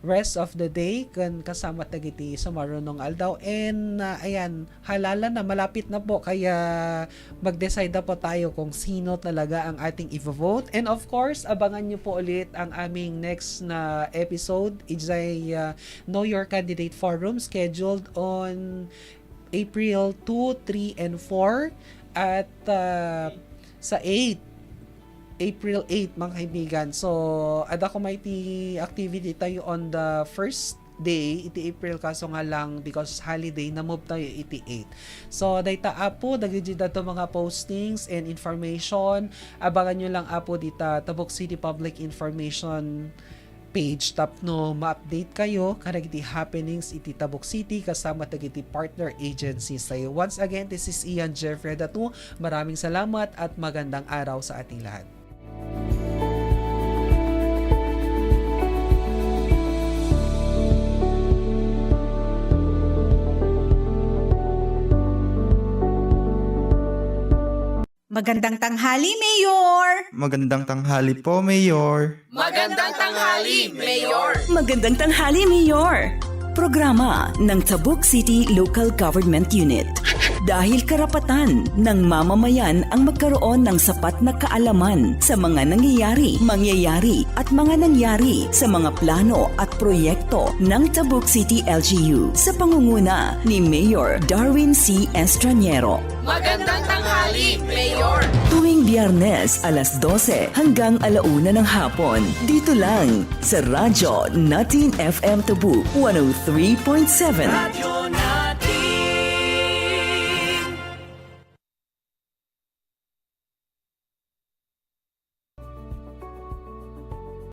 Speaker 5: rest of the day kan kasama tagiti sa marunong aldaw and ayan, halala na malapit na po kaya mag-decide na po tayo kung sino talaga ang ating i-vote. And of course, abangan nyo po ulit ang aming next na episode. It's a Know Your Candidate Forum scheduled on April 2, 3, and 4 at sa 8 April 8, mga kaibigan. So, ada ko may activity tayo on the first day, iti April kaso nga lang because holiday, na-move tayo iti 8. So, data apo, dagiti dato mga postings and information. Abangan nyo lang apo dita Tabuk City Public Information page tapno ma-update kayo karagiti happenings iti Tabuk City kasama dagiti partner agencies tayo. Once again, this is Ian Jeffrey Datu. Maraming salamat at magandang araw sa ating lahat.
Speaker 9: Magandang tanghali, Mayor!
Speaker 2: Magandang tanghali po, Mayor.
Speaker 3: Magandang tanghali, Mayor!
Speaker 4: Magandang tanghali, Mayor! Programa ng Tabuk City Local Government Unit. Dahil karapatan ng mamamayan ang magkaroon ng sapat na kaalaman sa mga nangyayari, mangyayari at mga nangyari sa mga plano at proyekto ng Tabuk City LGU sa pangunguna ni Mayor Darwin C. Estraniero.
Speaker 3: Magandang tanghali, Mayor!
Speaker 4: Tuwing Biyernes alas 12 hanggang 1:00 ng hapon. Dito lang sa Radyo Natin FM Tabuk 103.7.
Speaker 3: Radyo